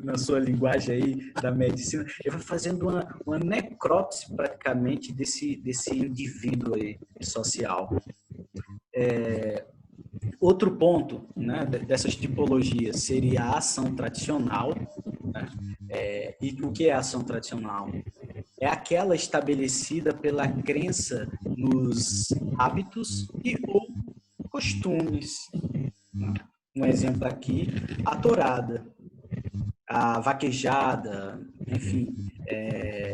na sua linguagem aí da medicina, ele vai fazendo uma necrópsia praticamente desse indivíduo aí social. Outro ponto, né, dessas tipologias seria a ação tradicional, né? E o que é a ação tradicional? É aquela estabelecida pela crença nos hábitos e ou costumes. Um exemplo aqui, a tourada, a vaquejada, enfim,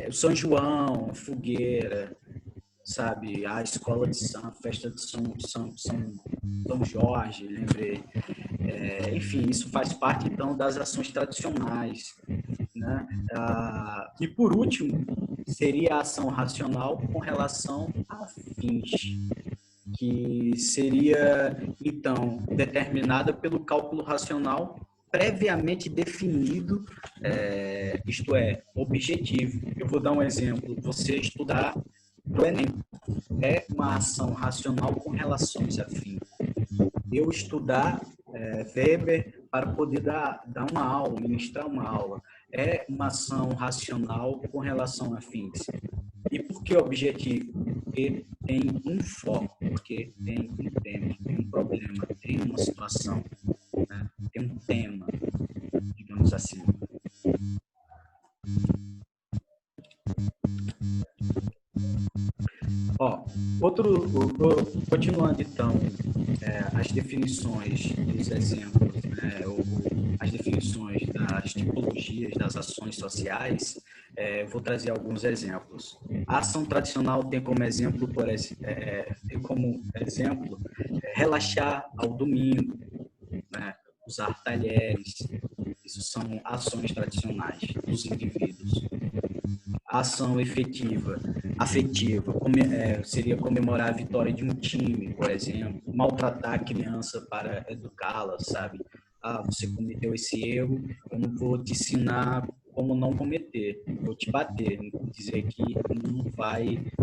o São João, fogueira, sabe, a escola de samba, festa de São Jorge, lembrei. Enfim, isso faz parte, então, das ações tradicionais, né? E, por último, seria a ação racional com relação a fins, que seria, então, determinada pelo cálculo racional previamente definido, isto é, objetivo. Eu vou dar um exemplo. Você estudar o Enem é uma ação racional com relações a fim. Eu estudar Weber para poder dar uma aula, ministrar uma aula, é uma ação racional com relação a fins. E por que objetivo? Porque tem um foco, porque tem um tema, tem um problema, tem uma situação, né? Tem um tema, digamos assim. Continuando então, as definições dos exemplos, né, as definições das tipologias das ações sociais, vou trazer alguns exemplos. A ação tradicional tem como exemplo, relaxar ao domingo, né, usar talheres. Isso são ações tradicionais dos indivíduos. A ação afetiva, seria comemorar a vitória de um time, por exemplo, maltratar a criança para educá-la, sabe? Você cometeu esse erro, eu não vou te ensinar como não cometer, vou te bater, dizer que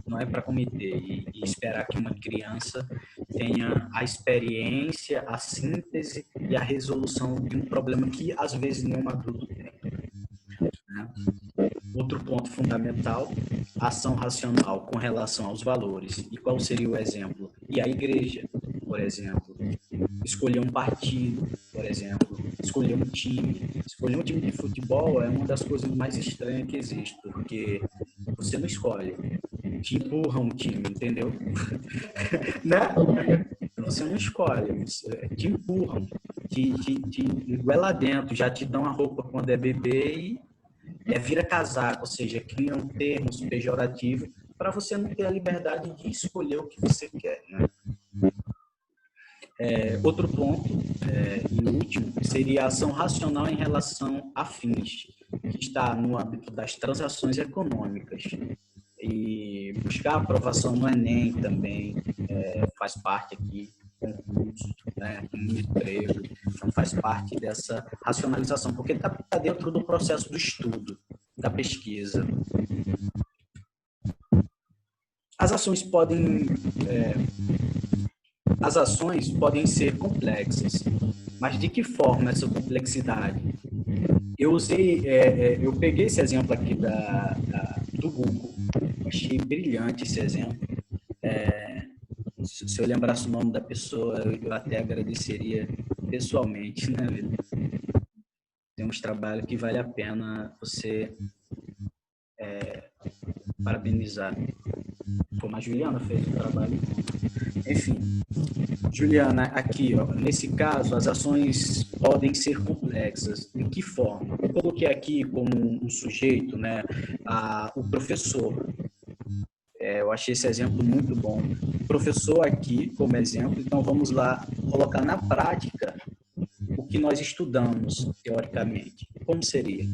não é para cometer e esperar que uma criança tenha a experiência, a síntese e a resolução de um problema que às vezes nenhum adulto tem, né? Outro ponto fundamental, ação racional com relação aos valores. E qual seria o exemplo? E a igreja, por exemplo, escolher um partido, por exemplo, escolher um time. Escolher um time de futebol é uma das coisas mais estranhas que existe, porque você não escolhe, te empurra um time, entendeu? Né? Você não escolhe, te empurram, te vai lá dentro, já te dão a roupa quando é bebê e vira casaco, ou seja, criam termos pejorativos para você não ter a liberdade de escolher o que você quer, né? Outro ponto, e último, seria a ação racional em relação a fins, que está no âmbito das transações econômicas. E buscar aprovação no Enem também faz parte aqui, concurso, né, um emprego, então faz parte dessa racionalização, porque está dentro do processo do estudo, da pesquisa. As ações podem ser complexas, mas de que forma essa complexidade? Eu peguei esse exemplo aqui do Google, achei brilhante esse exemplo. Se eu lembrasse o nome da pessoa, eu até agradeceria pessoalmente, né, vida? Tem uns trabalhos que vale a pena você parabenizar. Como a Juliana fez o trabalho. Enfim, Juliana, aqui, ó, nesse caso, as ações podem ser complexas. De que forma? Eu coloquei aqui como um sujeito, né, o professor. Eu achei esse exemplo muito bom. O professor aqui, como exemplo, então vamos lá colocar na prática o que nós estudamos, teoricamente. Como seria?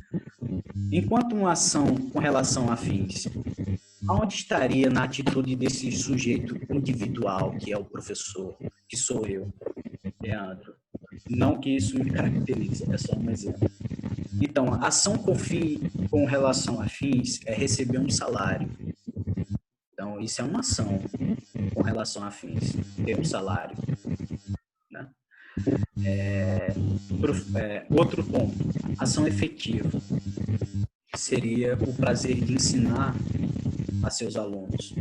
Enquanto uma ação com relação a fins, aonde estaria na atitude desse sujeito individual, que é o professor, que sou eu, Leandro? Não que isso me caracterize, é só um exemplo. Então, a ação com relação a fins é receber um salário. Então, isso é uma ação com relação a fins, ter um salário. Né? Outro ponto, ação efetiva. Seria o prazer de ensinar a seus alunos.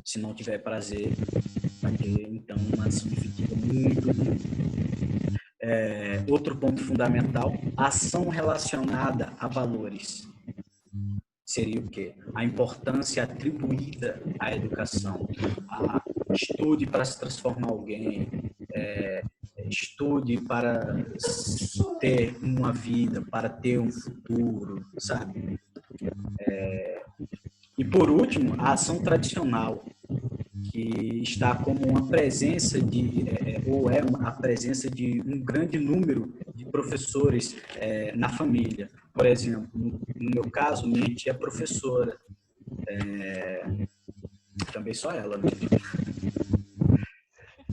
Se não tiver prazer, vai ter, então, uma ação efetiva muito ruim. Outro ponto fundamental, ação relacionada a valores. Seria o quê? A importância atribuída à educação. Estude para se transformar alguém, estude para ter uma vida, para ter um futuro, sabe? E por último, a ação tradicional, que está como uma presença a presença de um grande número de professores na família. Por exemplo, no meu caso, minha tia é professora, também só ela, né?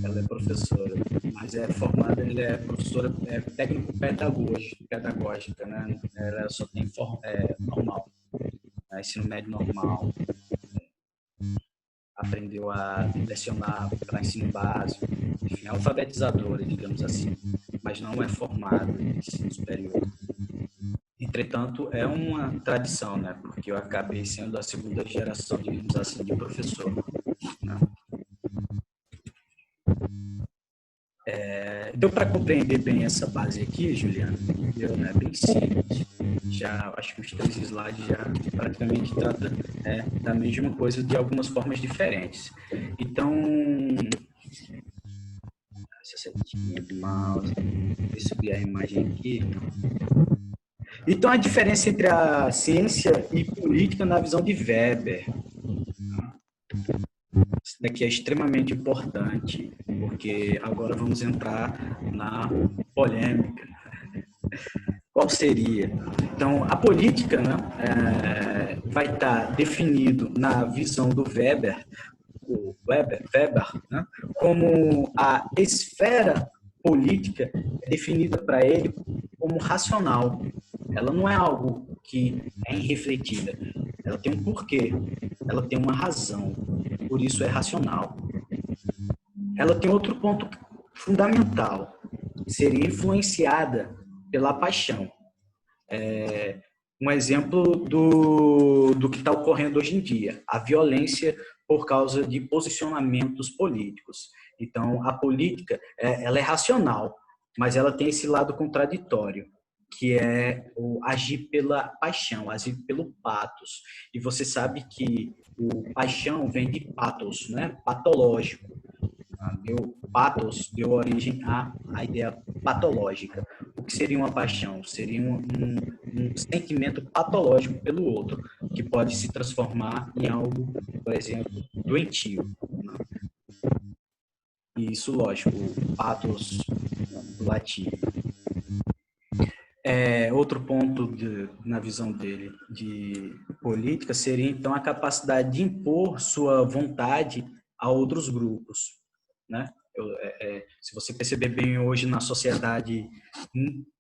Ela é professora, mas é formada, ela é professora técnico-pedagógica, né? Ela só tem normal, ensino médio normal. Aprendeu a lecionar para ensino básico, enfim, alfabetizadora, digamos assim, mas não é formada em ensino superior. Entretanto, é uma tradição, né? Porque eu acabei sendo a segunda geração, digamos assim, de professor. Né? Deu para compreender bem essa base aqui, Juliana? Deu, né? Bem simples. Já, acho que os 3 slides já praticamente tratam da mesma coisa de algumas formas diferentes. Então, essa setinha do mouse, vou subir a imagem aqui. Então, a diferença entre a ciência e política na visão de Weber. Isso daqui é extremamente importante, porque agora vamos entrar na polêmica. Qual seria? Então, a política, né, vai estar definido na visão do Weber, né, como a esfera política é definida para ele como racional. Ela não é algo que é irrefletida. Ela tem um porquê, ela tem uma razão, por isso é racional. Ela tem outro ponto fundamental, que seria influenciada pela paixão. Um exemplo do que está ocorrendo hoje em dia, a violência por causa de posicionamentos políticos. Então, a política ela é racional, mas ela tem esse lado contraditório, que é o agir pela paixão, agir pelo patos. E você sabe que o paixão vem de patos, né? Patológico. Patos deu origem à ideia patológica. O que seria uma paixão? Seria um sentimento patológico pelo outro, que pode se transformar em algo, por exemplo, doentio. E isso, lógico, patos do latim. Outro ponto na visão dele de política seria, então, a capacidade de impor sua vontade a outros grupos, né? Se você perceber bem hoje na sociedade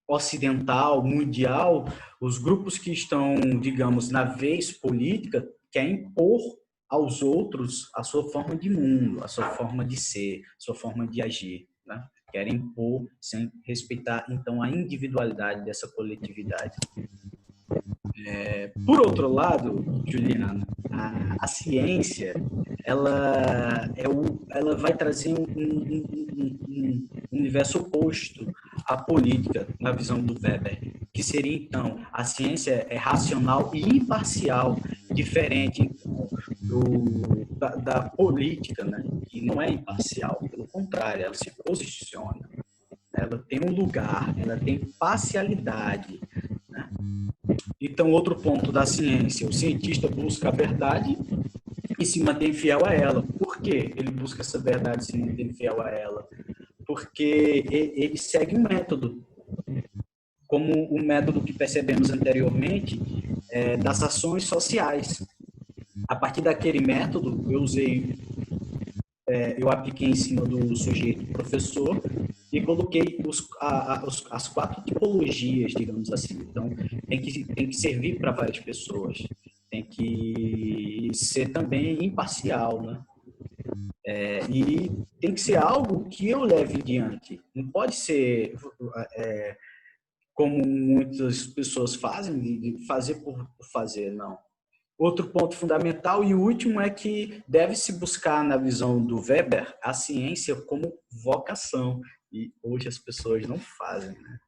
ocidental, mundial, os grupos que estão, digamos, na vez política, querem impor aos outros a sua forma de mundo, a sua forma de ser, a sua forma de agir, né? Querem impor sem respeitar, então, a individualidade dessa coletividade. Por outro lado, Juliana, a ciência, ela vai trazer um universo oposto à política, na visão do Weber, que seria, então, a ciência é racional e imparcial, diferente da política, né? Que não é imparcial, pelo contrário, ela se posiciona, ela tem um lugar, ela tem parcialidade, né? Então, outro ponto da ciência, o cientista busca a verdade e se mantém fiel a ela. Por que ele busca essa verdade e se mantém fiel a ela? Porque ele segue um método, como o método que percebemos anteriormente, das ações sociais. A partir daquele método, eu apliquei em cima do sujeito professor e coloquei as 4 tipologias, digamos assim. Então, tem que servir para várias pessoas, tem que ser também imparcial, né? E tem que ser algo que eu leve adiante. Não pode ser como muitas pessoas fazem, de fazer por fazer, não. Outro ponto fundamental e último é que deve-se buscar, na visão do Weber, a ciência como vocação. E hoje as pessoas não fazem, né?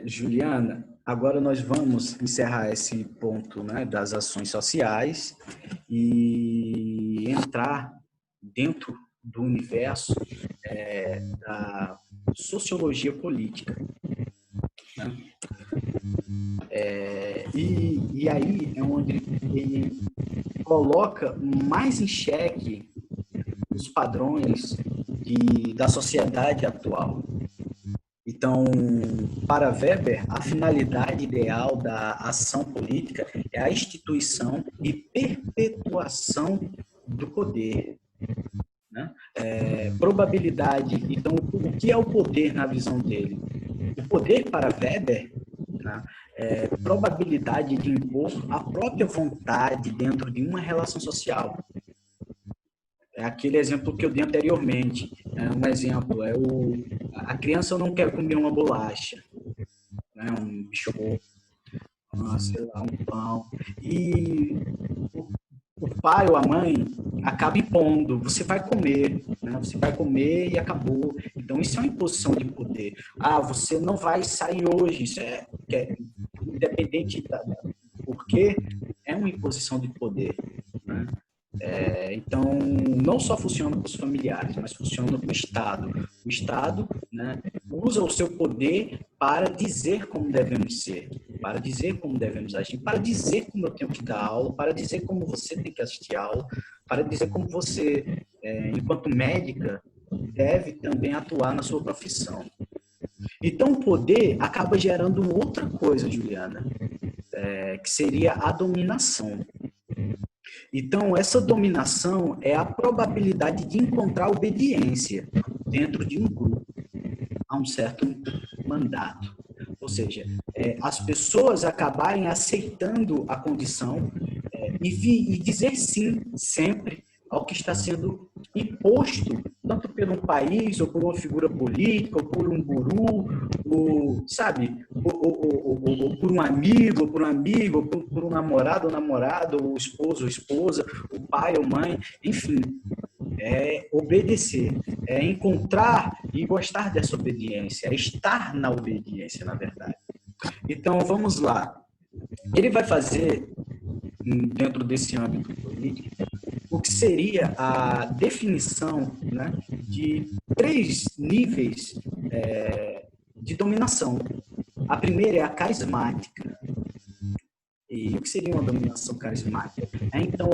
Juliana, agora nós vamos encerrar esse ponto, né, das ações sociais e entrar dentro do universo da sociologia política, né? E aí é onde ele coloca mais em xeque os padrões da sociedade atual. Então, para Weber, a finalidade ideal da ação política é a instituição e perpetuação do poder, né? Probabilidade. Então, o que é o poder na visão dele? O poder para Weber, né, é probabilidade de impor a própria vontade dentro de uma relação social. É aquele exemplo que eu dei anteriormente. Um exemplo a criança não quer comer uma bolacha, né, um biscoito, sei lá, um pão. E o pai ou a mãe acaba impondo, você vai comer, né? Você vai comer e acabou. Então, isso é uma imposição de poder. Você não vai sair hoje, isso independente porque é uma imposição de poder, né? Então, não só funciona para os familiares, mas funciona para o Estado. O Estado, né, usa o seu poder para dizer como devemos ser, para dizer como devemos agir, para dizer como eu tenho que dar aula, para dizer como você tem que assistir aula, para dizer como você, enquanto médica, deve também atuar na sua profissão. Então, o poder acaba gerando outra coisa, Juliana, que seria a dominação. Então, essa dominação é a probabilidade de encontrar obediência dentro de um grupo a um certo mandato. Ou seja, as pessoas acabarem aceitando a condição e dizer sim sempre ao que está sendo imposto, tanto por um país, ou por uma figura política, ou por um guru, sabe? Ou por um amigo, ou por um namorado ou namorada, ou esposo ou esposa, o pai ou mãe, enfim. É obedecer, é encontrar e gostar dessa obediência, é estar na obediência, na verdade. Então, vamos lá. Ele vai fazer, dentro desse âmbito político, o que seria a definição, né, de 3 níveis de dominação. A primeira é a carismática. E o que seria uma dominação carismática? Então,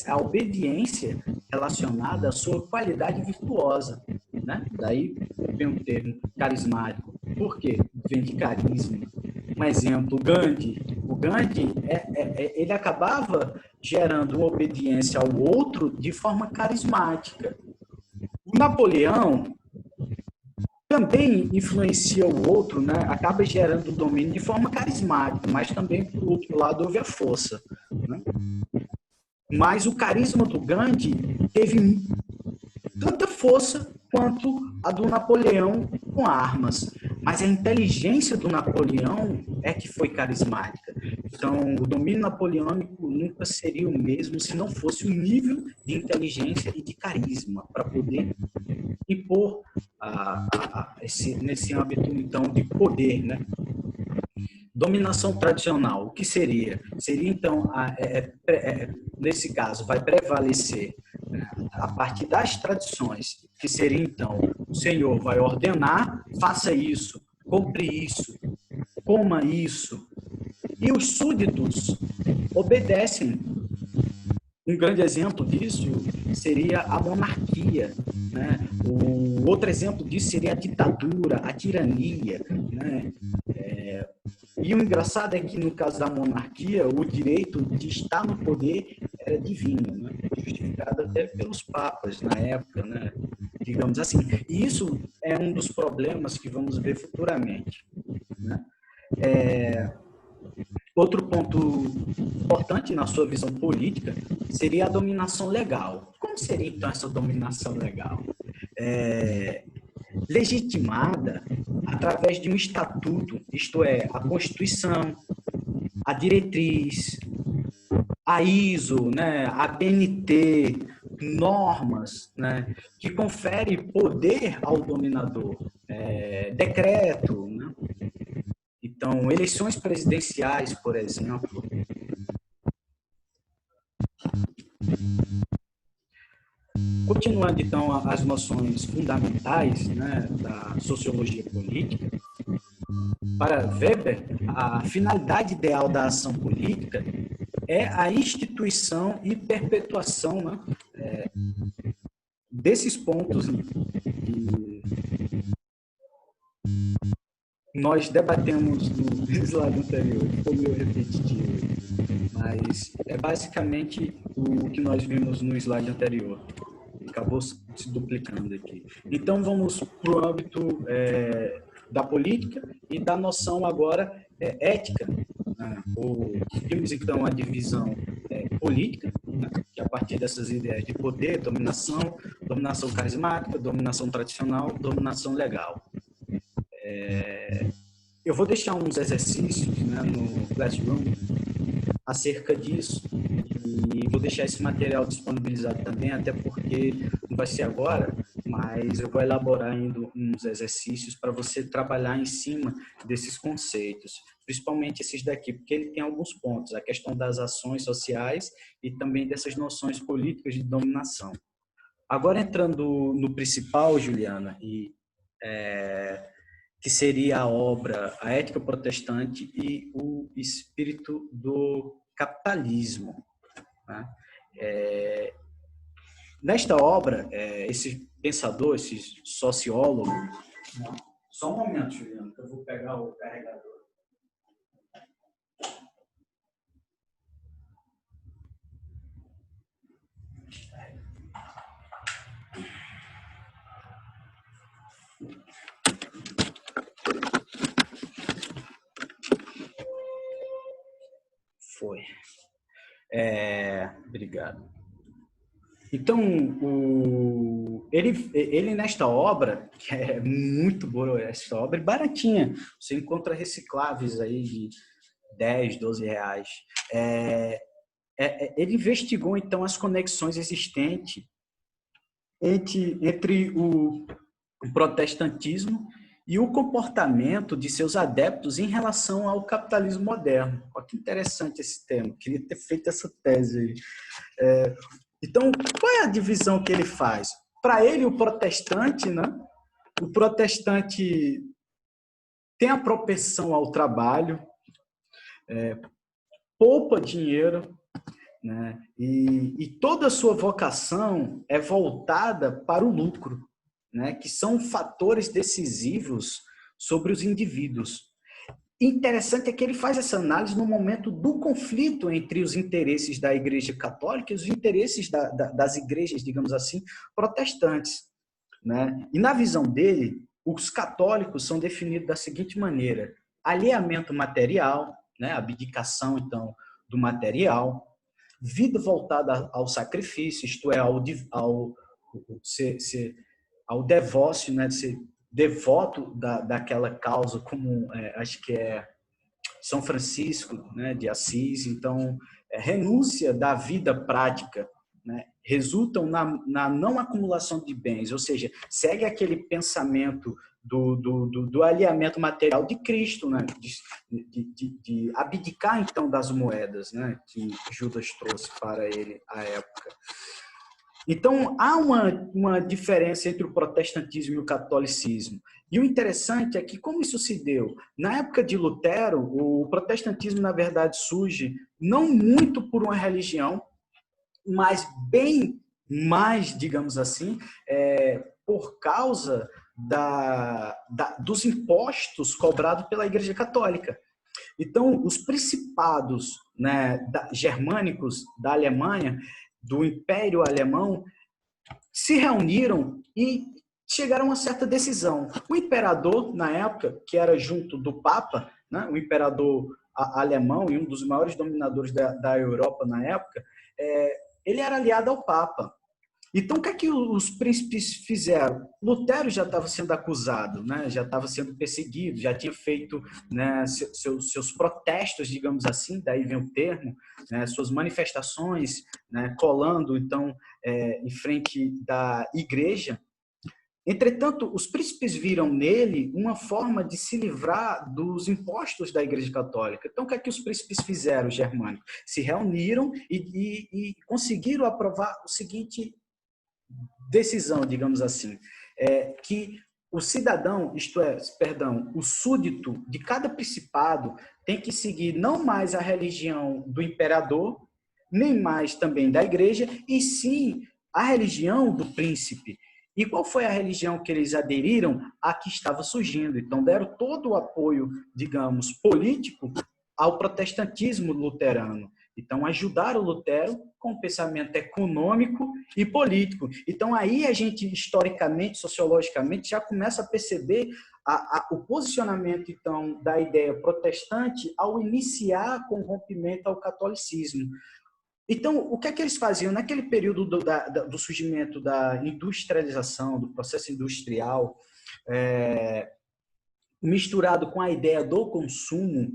a obediência relacionada à sua qualidade virtuosa, né? Daí vem o termo carismático. Por quê? Vem de carisma. Um exemplo, Gandhi. O Gandhi, ele acabava gerando uma obediência ao outro de forma carismática. O Napoleão também influencia o outro, né? Acaba gerando o domínio de forma carismática, mas também, por outro lado, houve a força, né? Mas o carisma do Gandhi teve tanta força quanto a do Napoleão com armas. Mas a inteligência do Napoleão é que foi carismática. Então, o domínio napoleônico nunca seria o mesmo se não fosse o nível de inteligência e de carisma para poder impor nesse âmbito, então, de poder, né? Dominação tradicional, o que seria? Seria, então, nesse caso, vai prevalecer, né, a partir das tradições, que seria, então, o Senhor vai ordenar, faça isso, compre isso, coma isso, e os súditos obedecem. Um grande exemplo disso seria a monarquia, né? O outro exemplo disso seria a ditadura, a tirania, né? E o engraçado é que, no caso da monarquia, o direito de estar no poder era divino, né? Justificado até pelos papas na época, né? Digamos assim. E isso é um dos problemas que vamos ver futuramente, né? Outro ponto importante na sua visão política seria a dominação legal. Como seria, então, essa dominação legal? Legitimada através de um estatuto, isto é, a Constituição, a diretriz, a ISO, né, a BNT, normas, né, que confere poder ao dominador, decreto, né? Então, eleições presidenciais, por exemplo. Continuando, então, as noções fundamentais, né, da sociologia política, para Weber, a finalidade ideal da ação política é a instituição e perpetuação, né, desses pontos que nós debatemos no slide anterior, que foi meio repetitivo, mas é basicamente o que nós vimos no slide anterior. Acabou se duplicando aqui. Então, vamos para o âmbito da política e da noção agora ética, né? Vimos, então, a divisão política, né? Que é a partir dessas ideias de poder, dominação, dominação carismática, dominação tradicional, dominação legal. Eu vou deixar uns exercícios, né, no Classroom acerca disso, e vou deixar esse material disponibilizado também, até porque não vai ser agora, mas eu vou elaborar ainda uns exercícios para você trabalhar em cima desses conceitos, principalmente esses daqui, porque ele tem alguns pontos, a questão das ações sociais e também dessas noções políticas de dominação. Agora, entrando no principal, Juliana, que seria a obra A Ética Protestante e o Espírito do Capitalismo, né? Nesta obra, esse pensador, esse sociólogo... Só um momento, Juliano, que eu vou pegar o carregador. Foi. Obrigado. Então, ele nesta obra, que é muito boa essa obra, é baratinha, você encontra recicláveis aí de 10, 12 reais. Ele investigou, então, as conexões existentes entre o protestantismo e o comportamento de seus adeptos em relação ao capitalismo moderno. Olha que interessante esse tema, queria ter feito essa tese aí. Então, qual é a divisão que ele faz? Para ele, o protestante, né? O protestante tem a propensão ao trabalho, poupa dinheiro, né? E toda a sua vocação é voltada para o lucro, né? Que são fatores decisivos sobre os indivíduos. Interessante é que ele faz essa análise no momento do conflito entre os interesses da Igreja Católica e os interesses das igrejas, digamos assim, protestantes, né? E na visão dele, os católicos são definidos da seguinte maneira: alheamento material, né? Abdicação, então, do material, vida voltada ao sacrifício, isto é, ao devócio, né? Ser devoto daquela causa, como acho que é São Francisco, né, de Assis. Então, renúncia da vida prática, né, resultam na não acumulação de bens, ou seja, segue aquele pensamento do alinhamento material de Cristo, né, de abdicar, então, das moedas, né, que Judas trouxe para ele à época. Então, há uma diferença entre o protestantismo e o catolicismo. E o interessante é que, como isso se deu? Na época de Lutero, o protestantismo, na verdade, surge não muito por uma religião, mas bem mais, digamos assim, por causa dos impostos cobrados pela Igreja Católica. Então, os principados, né, germânicos da Alemanha, do Império Alemão, se reuniram e chegaram a uma certa decisão. O imperador, na época, que era junto do Papa, né, o imperador alemão e um dos maiores dominadores da Europa na época, ele era aliado ao Papa. Então, o que é que os príncipes fizeram? Lutero já estava sendo acusado, né? Já estava sendo perseguido, já tinha feito, né, seus protestos, digamos assim, daí vem o termo, né, suas manifestações, né, colando, então, em frente da igreja. Entretanto, os príncipes viram nele uma forma de se livrar dos impostos da Igreja Católica. Então, o que é que os príncipes fizeram, germânicos? Se reuniram e conseguiram aprovar o seguinte decisão, digamos assim, que o cidadão, o súdito de cada principado tem que seguir não mais a religião do imperador, nem mais também da igreja, e sim a religião do príncipe. E qual foi a religião que eles aderiram? A que estava surgindo. Então, deram todo o apoio, digamos, político ao protestantismo luterano. Então, ajudaram Lutero com o pensamento econômico e político. Então, aí a gente, historicamente, sociologicamente, já começa a perceber o posicionamento, então, da ideia protestante ao iniciar com o rompimento ao catolicismo. Então, o que é que eles faziam? Naquele período do surgimento da industrialização, do processo industrial, misturado com a ideia do consumo,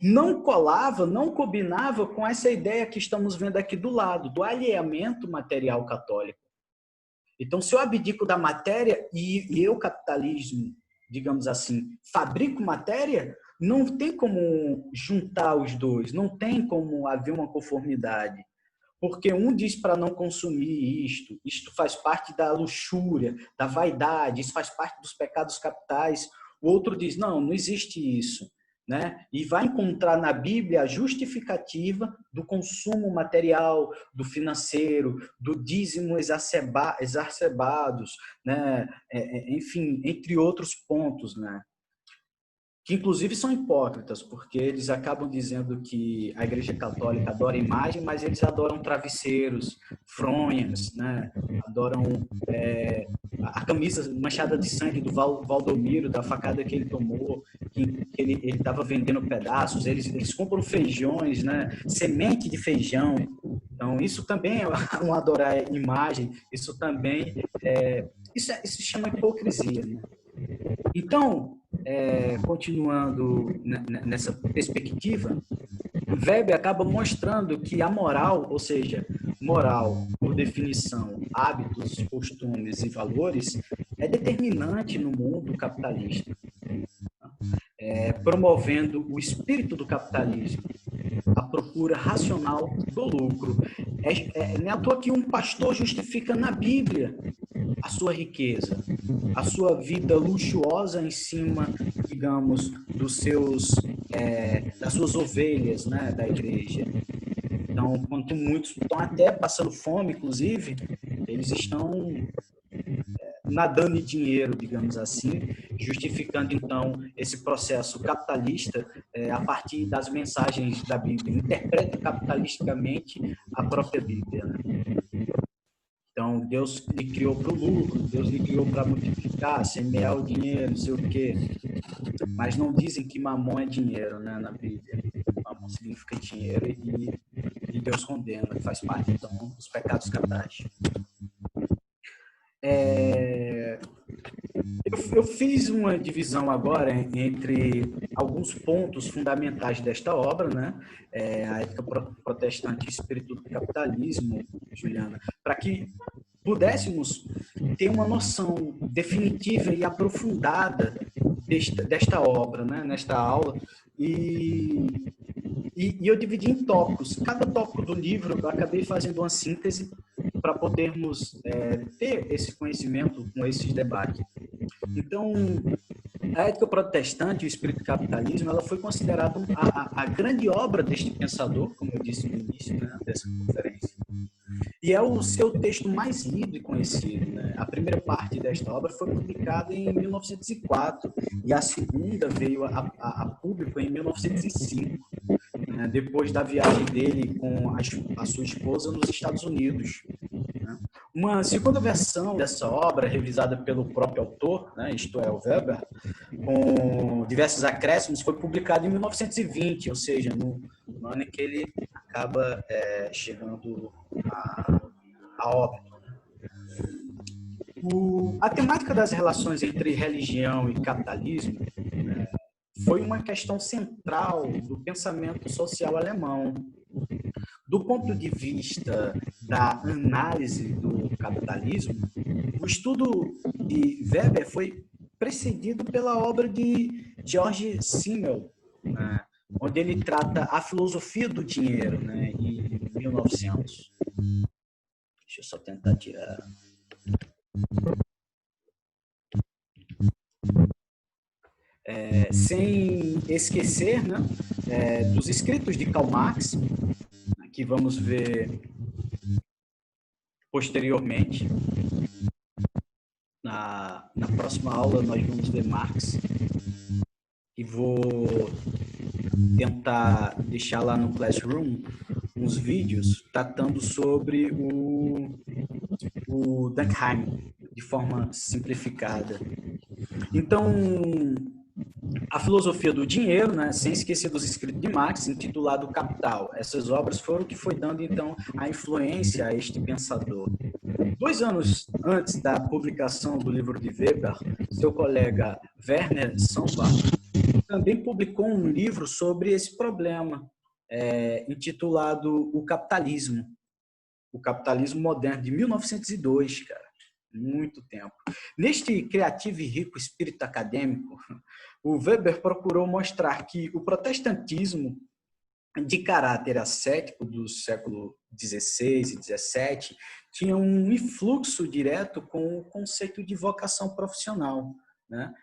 não colava, não combinava com essa ideia que estamos vendo aqui do lado, do alheamento material católico. Então, se eu abdico da matéria e eu, capitalismo, digamos assim, fabrico matéria, não tem como juntar os dois, não tem como haver uma conformidade. Porque um diz para não consumir isto faz parte da luxúria, da vaidade, isso faz parte dos pecados capitais. O outro diz, não existe isso. Né? E vai encontrar na Bíblia a justificativa do consumo material, do financeiro, do dízimo exacerbados, né? Enfim, entre outros pontos, né? Que inclusive são hipócritas, porque eles acabam dizendo que a Igreja Católica adora imagem, mas eles adoram travesseiros, fronhas, né? Adoram a camisa manchada de sangue do Valdomiro, da facada que ele tomou, que ele estava vendendo pedaços, eles compram feijões, né? Semente de feijão. Então, isso também é um adorar imagem, isso também isso se chama hipocrisia, né? Então, continuando nessa perspectiva, Weber acaba mostrando que a moral, ou seja, moral, por definição, hábitos, costumes e valores, é determinante no mundo capitalista, promovendo o espírito do capitalismo, a procura racional do lucro. Não é à toa que um pastor justifica na Bíblia a sua riqueza, a sua vida luxuosa em cima, digamos, das suas ovelhas, né, da igreja. Então, quanto muitos estão até passando fome, inclusive, eles estão nadando em dinheiro, digamos assim, justificando, então, esse processo capitalista a partir das mensagens da Bíblia. Interpreta capitalisticamente a própria Bíblia, né? Então, Deus lhe criou para o lucro, Deus lhe criou para multiplicar, semear o dinheiro, não sei o quê. Mas não dizem que mamon é dinheiro, né, na Bíblia. Mamon significa dinheiro e Deus condena, faz parte, então, dos pecados capitais. eu fiz uma divisão agora entre alguns pontos fundamentais desta obra, né? A ética protestante e o espírito do capitalismo, Juliana, para que pudéssemos ter uma noção definitiva e aprofundada desta obra, né? Nesta aula. E eu dividi em tópicos. Cada tópico do livro eu acabei fazendo uma síntese para podermos ter esse conhecimento com esses debates. Então, a ética protestante e o espírito do capitalismo, ela foi considerada a grande obra deste pensador, como eu disse no início, né, dessa conferência. E é o seu texto mais lido e conhecido, né? A primeira parte desta obra foi publicada em 1904 e a segunda veio a público em 1905, né? Depois da viagem dele com a sua esposa nos Estados Unidos. Uma segunda versão dessa obra, revisada pelo próprio autor, né, isto é, o Weber, com diversos acréscimos, foi publicada em 1920, ou seja, no ano em que ele acaba chegando a óbito. A temática das relações entre religião e capitalismo foi uma questão central do pensamento social alemão. Do ponto de vista da análise do capitalismo, o estudo de Weber foi precedido pela obra de George Simmel, né, onde ele trata a filosofia do dinheiro, né, em 1900. Deixa eu só tentar tirar. Sem esquecer, né, dos escritos de Karl Marx, que vamos ver posteriormente. Na próxima aula nós vamos ver Marx e vou tentar deixar lá no Classroom uns vídeos tratando sobre o Durkheim de forma simplificada. Então, a filosofia do dinheiro, né, sem esquecer dos escritos de Marx, intitulado Capital. Essas obras foram o que foi dando, então, a influência a este pensador. 2 anos antes da publicação do livro de Weber, seu colega Werner Sombart também publicou um livro sobre esse problema, intitulado O Capitalismo Moderno, de 1902, cara. Muito tempo. Neste criativo e rico espírito acadêmico, o Weber procurou mostrar que o protestantismo de caráter ascético do século XVI e XVII tinha um influxo direto com o conceito de vocação profissional, né?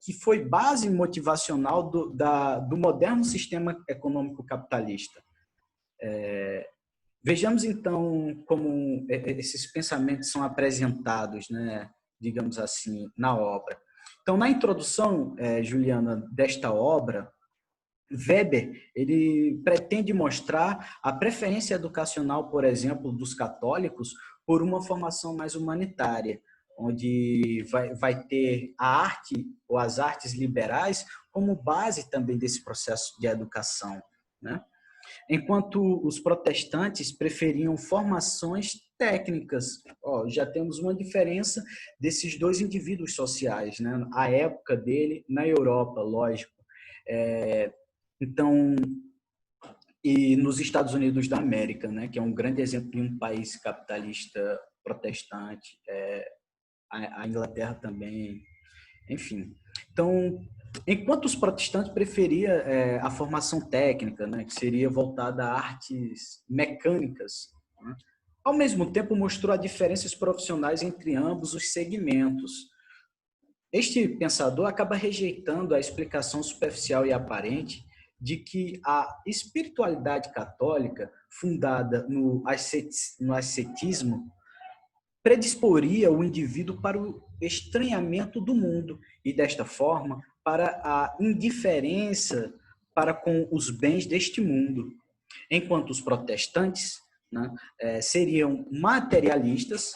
Que foi base motivacional do moderno sistema econômico capitalista. Vejamos, então, como esses pensamentos são apresentados, né, digamos assim, na obra. Então, na introdução, Juliana, desta obra, Weber, ele pretende mostrar a preferência educacional, por exemplo, dos católicos por uma formação mais humanitária, onde vai ter a arte ou as artes liberais como base também desse processo de educação, né? Enquanto os protestantes preferiam formações técnicas. Já temos uma diferença desses dois indivíduos sociais, né? A época dele na Europa, lógico. Então, e nos Estados Unidos da América, né, que é um grande exemplo de um país capitalista protestante, a Inglaterra também, enfim. Então, enquanto os protestantes preferiam a formação técnica, né, que seria voltada a artes mecânicas, né, ao mesmo tempo mostrou as diferenças profissionais entre ambos os segmentos. Este pensador acaba rejeitando a explicação superficial e aparente de que a espiritualidade católica, fundada no ascetismo, predisporia o indivíduo para o estranhamento do mundo e, desta forma, para a indiferença para com os bens deste mundo. Enquanto os protestantes, né, seriam materialistas.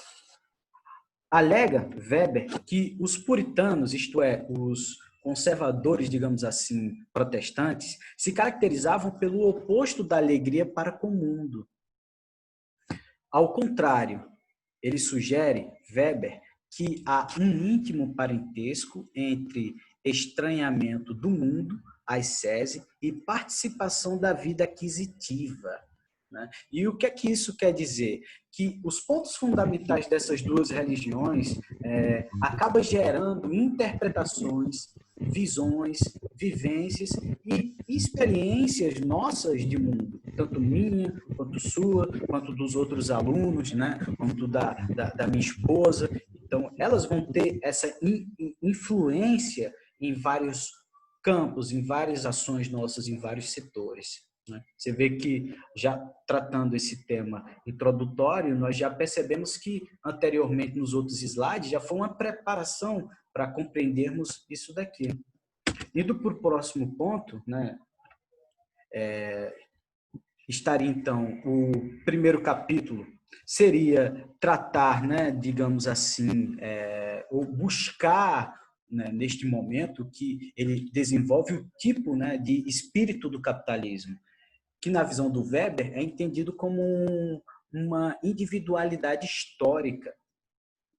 Alega Weber que os puritanos, isto é, os conservadores, digamos assim, protestantes, se caracterizavam pelo oposto da alegria para com o mundo. Ao contrário, ele sugere, Weber, que há um íntimo parentesco entre estranhamento do mundo, ascese, e participação da vida aquisitiva. Né? E o que é que isso quer dizer? Que os pontos fundamentais dessas duas religiões acabam gerando interpretações, visões, vivências e experiências nossas de mundo, tanto minha, quanto sua, quanto dos outros alunos, né? Quanto da minha esposa. Então, elas vão ter essa influência em vários campos, em várias ações nossas, em vários setores. Você vê que, já tratando esse tema introdutório, nós já percebemos que, anteriormente, nos outros slides, já foi uma preparação para compreendermos isso daqui. Indo para o próximo ponto, né, estaria, então, o primeiro capítulo, seria tratar, né, digamos assim, ou buscar, né, neste momento, que ele desenvolve o tipo, né, de espírito do capitalismo, que na visão do Weber é entendido como uma individualidade histórica,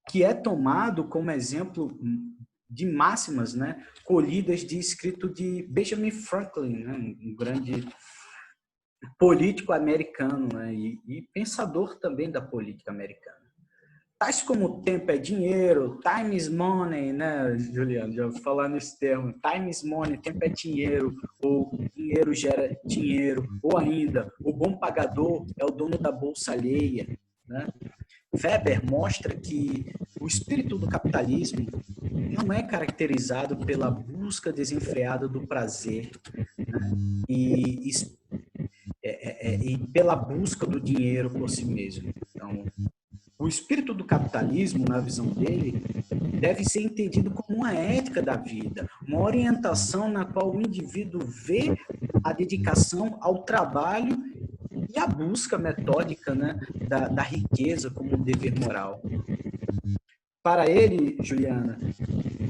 que é tomado como exemplo de máximas, né, colhidas de escrito de Benjamin Franklin, né, um grande político americano, né, e pensador também da política americana. Tais como tempo é dinheiro, time is money, né, Juliano? Já vou falar nesse termo, time is money, tempo é dinheiro, ou dinheiro gera dinheiro, ou ainda, o bom pagador é o dono da bolsa alheia, né? Weber mostra que o espírito do capitalismo não é caracterizado pela busca desenfreada do prazer, né? E pela busca do dinheiro por si mesmo. Então, o espírito do capitalismo, na visão dele, deve ser entendido como uma ética da vida, uma orientação na qual o indivíduo vê a dedicação ao trabalho e a busca metódica, né, da riqueza como um dever moral. Para ele, Juliana,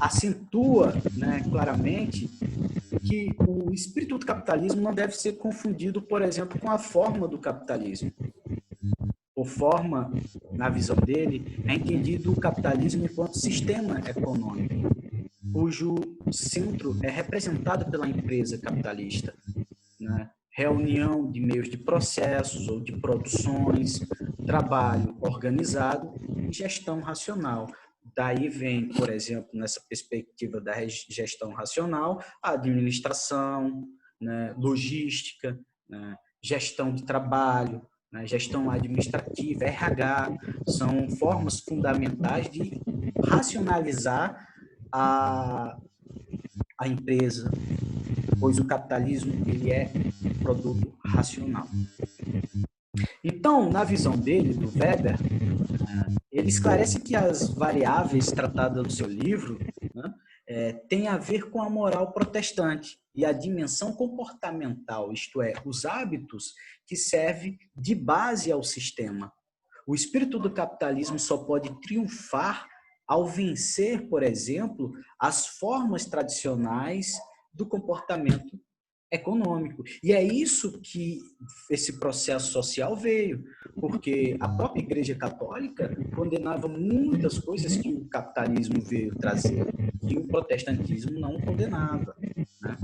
acentua, né, claramente que o espírito do capitalismo não deve ser confundido, por exemplo, com a forma do capitalismo. Por forma, na visão dele, é entendido o capitalismo enquanto sistema econômico, cujo centro é representado pela empresa capitalista, né? Reunião de meios de processos ou de produções, trabalho organizado e gestão racional. Daí vem, por exemplo, nessa perspectiva da gestão racional, a administração, né, logística, né, gestão de trabalho, né, gestão administrativa, RH, são formas fundamentais de racionalizar a empresa, pois o capitalismo ele é um produto racional. Então, na visão dele, do Weber, ele esclarece que as variáveis tratadas no seu livro, né, têm a ver com a moral protestante e a dimensão comportamental, isto é, os hábitos que servem de base ao sistema. O espírito do capitalismo só pode triunfar ao vencer, por exemplo, as formas tradicionais do comportamento econômico. E é isso que esse processo social veio, porque a própria Igreja Católica condenava muitas coisas que o capitalismo veio trazer, que o protestantismo não condenava, né?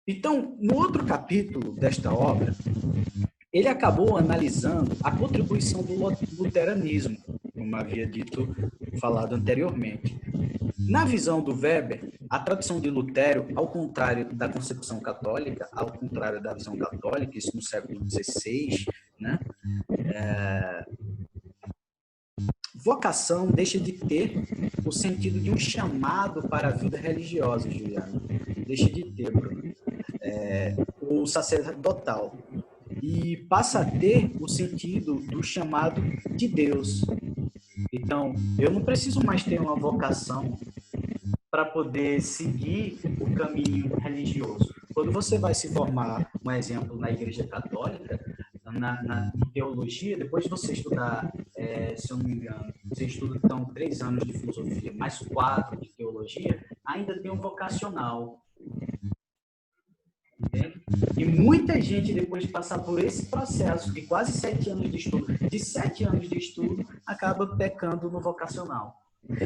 Então, no outro capítulo desta obra, ele acabou analisando a contribuição do luteranismo, como havia falado anteriormente. Na visão do Weber, a tradição de Lutero, ao contrário da concepção católica, ao contrário da visão católica, isso no século XVI, né, vocação deixa de ter o sentido de um chamado para a vida religiosa, Juliana. Deixa de ter, Bruno. O sacerdotal. E passa a ter o sentido do chamado de Deus. Então, eu não preciso mais ter uma vocação para poder seguir o caminho religioso. Quando você vai se formar, um exemplo, na Igreja Católica, na teologia, depois de você estudar, se eu não me engano, você estuda, então, 3 anos de filosofia, mais 4 de teologia, ainda tem um vocacional. Entende? E muita gente, depois de passar por esse processo de quase 7 anos de estudo, acaba pecando no vocacional.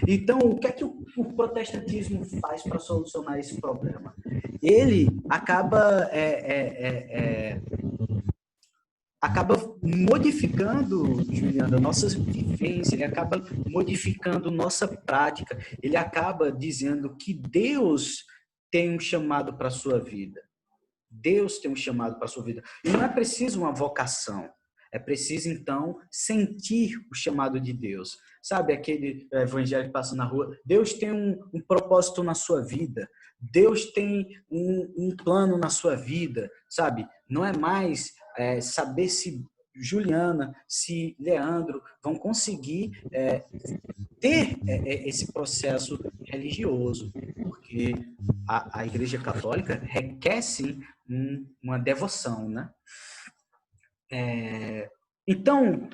Então, o que é que o protestantismo faz para solucionar esse problema? Ele acaba modificando, Juliana, nossas vivências, ele acaba modificando nossa prática, ele acaba dizendo que Deus tem um chamado para a sua vida. Deus tem um chamado para a sua vida. E não é preciso uma vocação. É preciso, então, sentir o chamado de Deus. Sabe aquele evangelho que passa na rua? Deus tem um propósito na sua vida. Deus tem um plano na sua vida, sabe? Não é mais saber se Juliana, se Leandro vão conseguir ter esse processo religioso, porque a Igreja Católica requer, sim, uma devoção, né? Então,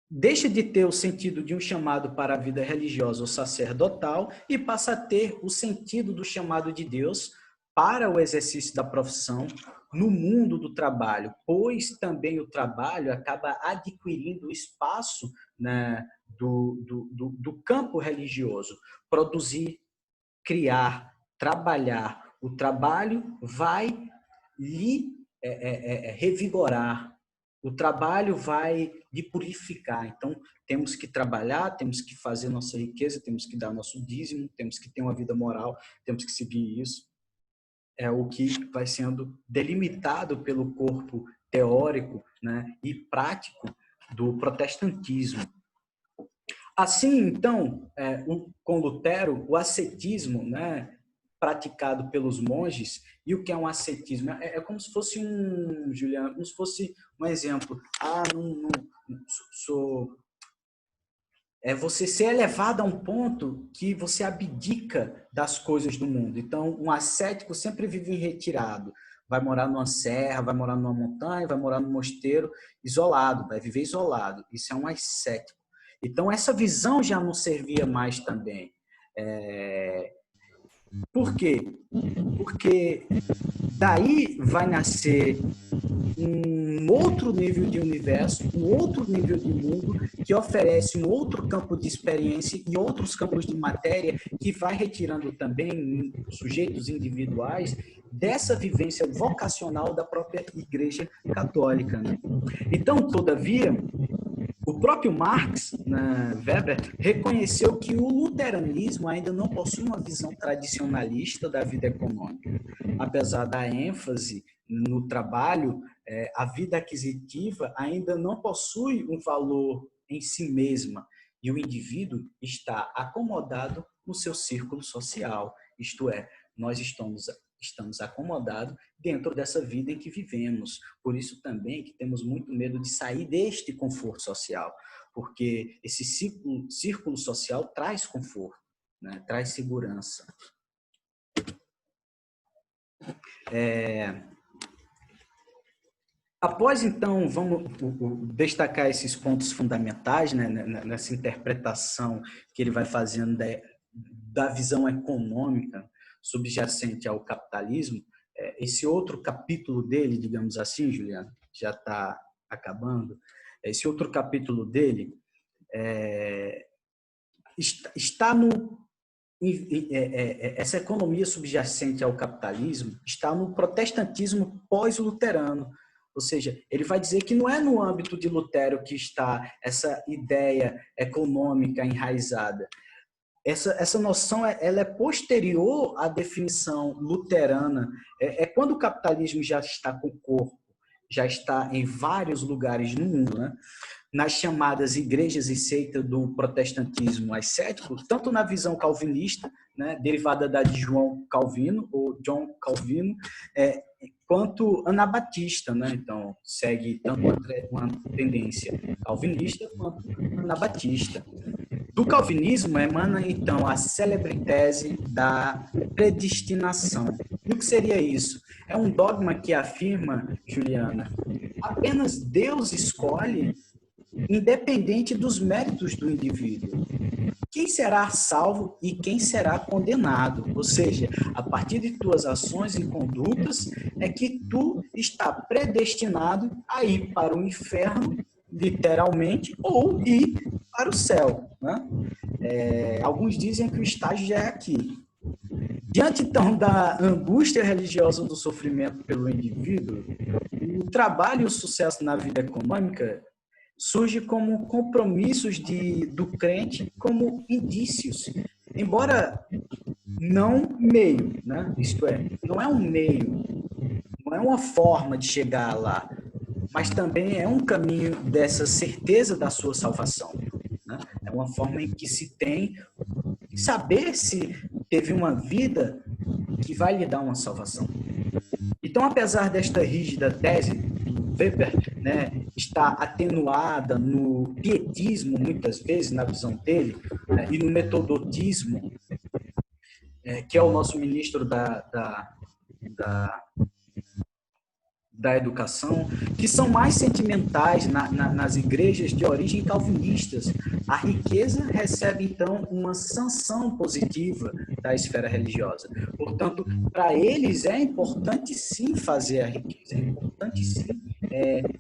deixa de ter o sentido de um chamado para a vida religiosa ou sacerdotal e passa a ter o sentido do chamado de Deus para o exercício da profissão no mundo do trabalho, pois também o trabalho acaba adquirindo espaço, né, do campo religioso. Produzir, criar, trabalhar. O trabalho vai lhe revigorar. O trabalho vai lhe purificar. Então, temos que trabalhar, temos que fazer nossa riqueza, temos que dar nosso dízimo, temos que ter uma vida moral, temos que seguir isso. É o que vai sendo delimitado pelo corpo teórico, né, e prático do protestantismo. Assim, então, com Lutero, o ascetismo, né, praticado pelos monges, e o que é um ascetismo? É como se fosse Juliano, como se fosse um exemplo. É você ser elevado a um ponto que você abdica das coisas do mundo. Então, um ascético sempre vive retirado. Vai morar numa serra, vai morar numa montanha, vai morar num mosteiro isolado, vai viver isolado. Isso é um ascético. Então, essa visão já não servia mais também. Por quê? Porque daí vai nascer um outro nível de universo, um outro nível de mundo, que oferece um outro campo de experiência e outros campos de matéria, que vai retirando também sujeitos individuais dessa vivência vocacional da própria Igreja Católica, né? Então, todavia, o próprio Marx, né, Weber, reconheceu que o luteranismo ainda não possui uma visão tradicionalista da vida econômica. Apesar da ênfase no trabalho, a vida aquisitiva ainda não possui um valor em si mesma e o indivíduo está acomodado no seu círculo social, isto é, nós estamos acomodados dentro dessa vida em que vivemos. Por isso também que temos muito medo de sair deste conforto social, porque esse círculo social traz conforto, né? Traz segurança. Após, então, vamos destacar esses pontos fundamentais, né, nessa interpretação que ele vai fazendo da visão econômica subjacente ao capitalismo. Esse outro capítulo dele, digamos assim, Juliano, já está acabando, esse outro capítulo dele está no... Essa economia subjacente ao capitalismo está no protestantismo pós-luterano. Ou seja, ele vai dizer que não é no âmbito de Lutero que está essa ideia econômica enraizada. Essa noção ela é posterior à definição luterana. Quando o capitalismo já está com o corpo, já está em vários lugares no mundo, né? Nas chamadas igrejas e seitas do protestantismo ascético, tanto na visão calvinista, né, derivada da de João Calvino, ou John Calvino, quanto anabatista, né? Então, segue tanto uma tendência calvinista quanto anabatista. Do calvinismo emana, então, a célebre tese da predestinação. E o que seria isso? É um dogma que afirma, Juliana, apenas Deus escolhe independente dos méritos do indivíduo. Quem será salvo e quem será condenado? Ou seja, a partir de tuas ações e condutas é que tu está predestinado a ir para o inferno, literalmente, ou ir para o céu, né? Alguns dizem que o estágio já é aqui. Diante, então, da angústia religiosa do sofrimento pelo indivíduo, o trabalho e o sucesso na vida econômica surge como compromissos do crente, como indícios, embora não meio, né? Isto é, não é um meio, não é uma forma de chegar lá, mas também é um caminho dessa certeza da sua salvação, né? É uma forma em que se tem saber se teve uma vida que vai lhe dar uma salvação. Então, apesar desta rígida tese, Weber, né, está atenuada no pietismo, muitas vezes, na visão dele, né, e no metodotismo, que é o nosso ministro da educação, que são mais sentimentais nas igrejas de origem calvinistas. A riqueza recebe, então, uma sanção positiva da esfera religiosa. Portanto, para eles é importante, sim, fazer a riqueza, é importante, sim,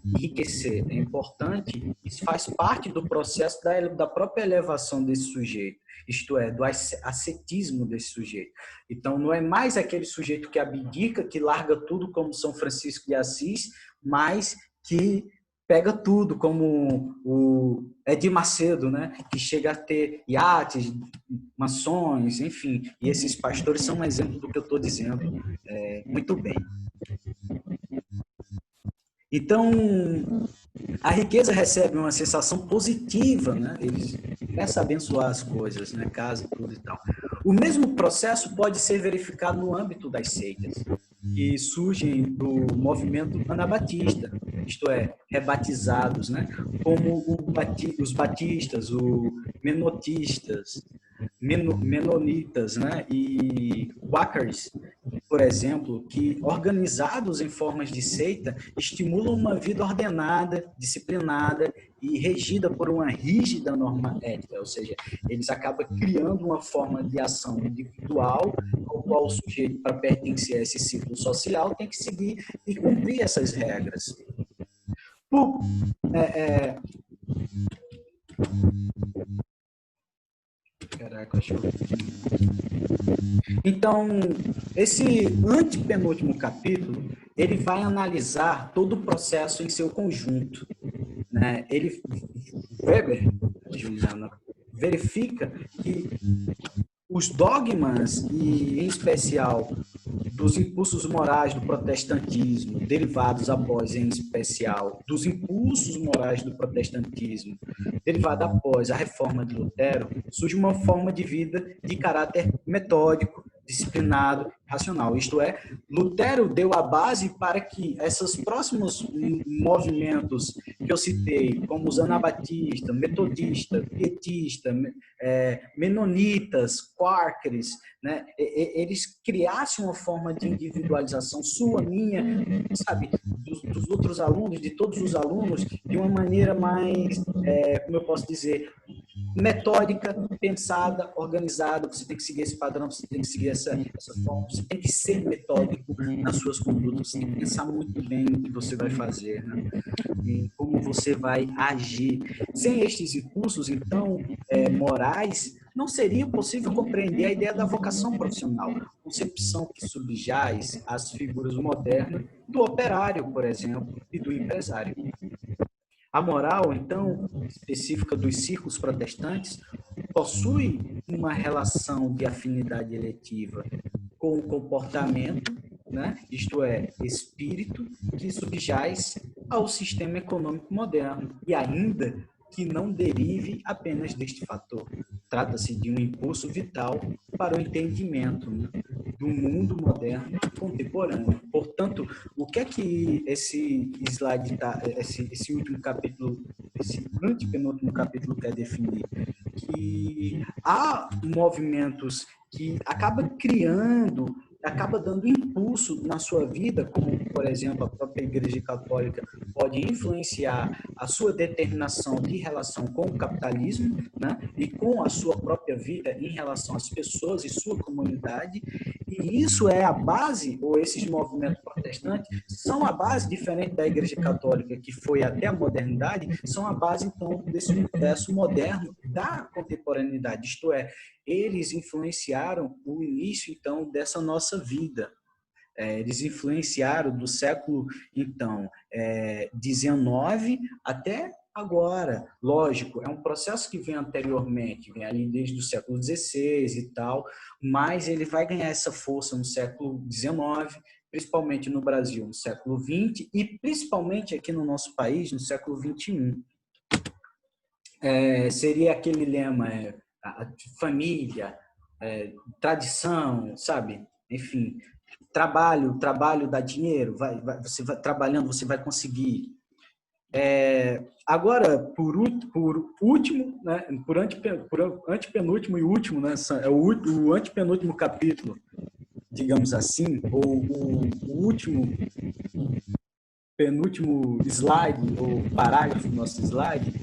enriquecer, é importante, isso faz parte do processo da própria elevação desse sujeito, isto é, do ascetismo desse sujeito. Então, não é mais aquele sujeito que abdica, que larga tudo como São Francisco de Assis, mas que pega tudo, como o Edir Macedo, né? Que chega a ter iates, mansões, enfim. E esses pastores são um exemplo do que eu estou dizendo. Muito bem. Então, a riqueza recebe uma sensação positiva, né? Eles começam a abençoar as coisas, né? Casa, tudo e tal. O mesmo processo pode ser verificado no âmbito das seitas, que surgem do movimento anabatista, isto é, rebatizados, né? Como os batistas, os menotistas, menonitas, né? E Quakers, por exemplo, que organizados em formas de seita estimulam uma vida ordenada, disciplinada e regida por uma rígida norma ética, ou seja, eles acabam criando uma forma de ação individual, ao qual o sujeito, para pertencer a esse ciclo social, tem que seguir e cumprir essas regras. Caraca, acho que... Então, esse antepenúltimo capítulo, ele vai analisar todo o processo em seu conjunto, né? Weber, Juliana, verifica que os dogmas, e em especial dos impulsos morais do protestantismo, derivados após, em especial, dos impulsos morais do protestantismo, derivado após a reforma de Lutero, surge uma forma de vida de caráter metódico, disciplinado, racional. Isto é, Lutero deu a base para que esses próximos movimentos que eu citei, como os anabatistas, metodistas, pietistas, menonitas, quakers, né, eles criassem uma forma de individualização sua, minha, sabe, dos outros alunos, de todos os alunos, de uma maneira mais, como eu posso dizer, metódica, pensada, organizada. Você tem que seguir esse padrão, você tem que seguir essa forma, você tem que ser metódico nas suas condutas, você tem que pensar muito bem no que você vai fazer, né? E como você vai agir. Sem estes impulsos, então, morais, não seria possível compreender a ideia da vocação profissional, concepção que subjaz às figuras modernas do operário, por exemplo, e do empresário. A moral, então, específica dos círculos protestantes, possui uma relação de afinidade eletiva com o comportamento, né? Isto é, espírito, que subjaz ao sistema econômico moderno, e ainda que não derive apenas deste fator. Trata-se de um impulso vital para o entendimento, né, do mundo moderno contemporâneo. Portanto, o que é que esse slide, esse último capítulo, esse antepenúltimo capítulo quer definir? Que há movimentos que acabam criando acaba dando impulso na sua vida, como, por exemplo, a própria Igreja Católica pode influenciar a sua determinação de relação com o capitalismo, né, e com a sua própria vida em relação às pessoas e sua comunidade, e isso é a base, ou esses movimentos protestantes, são a base, diferente da Igreja Católica, que foi até a modernidade, são a base, então, desse universo moderno da contemporaneidade, isto é, eles influenciaram o início, então, dessa nossa vida. Eles influenciaram do século, então, 19 até agora. Lógico, é um processo que vem anteriormente, vem ali desde o século XVI e tal, mas ele vai ganhar essa força no século XIX, principalmente no Brasil, no século XX e principalmente aqui no nosso país, no século XXI. Seria aquele lema, família, tradição, sabe? Enfim, trabalho dá dinheiro, você vai trabalhando, você vai conseguir. Agora, por último, né, por antepenúltimo e último, né, é o antepenúltimo capítulo, digamos assim, ou o último, penúltimo slide, ou parágrafo do nosso slide,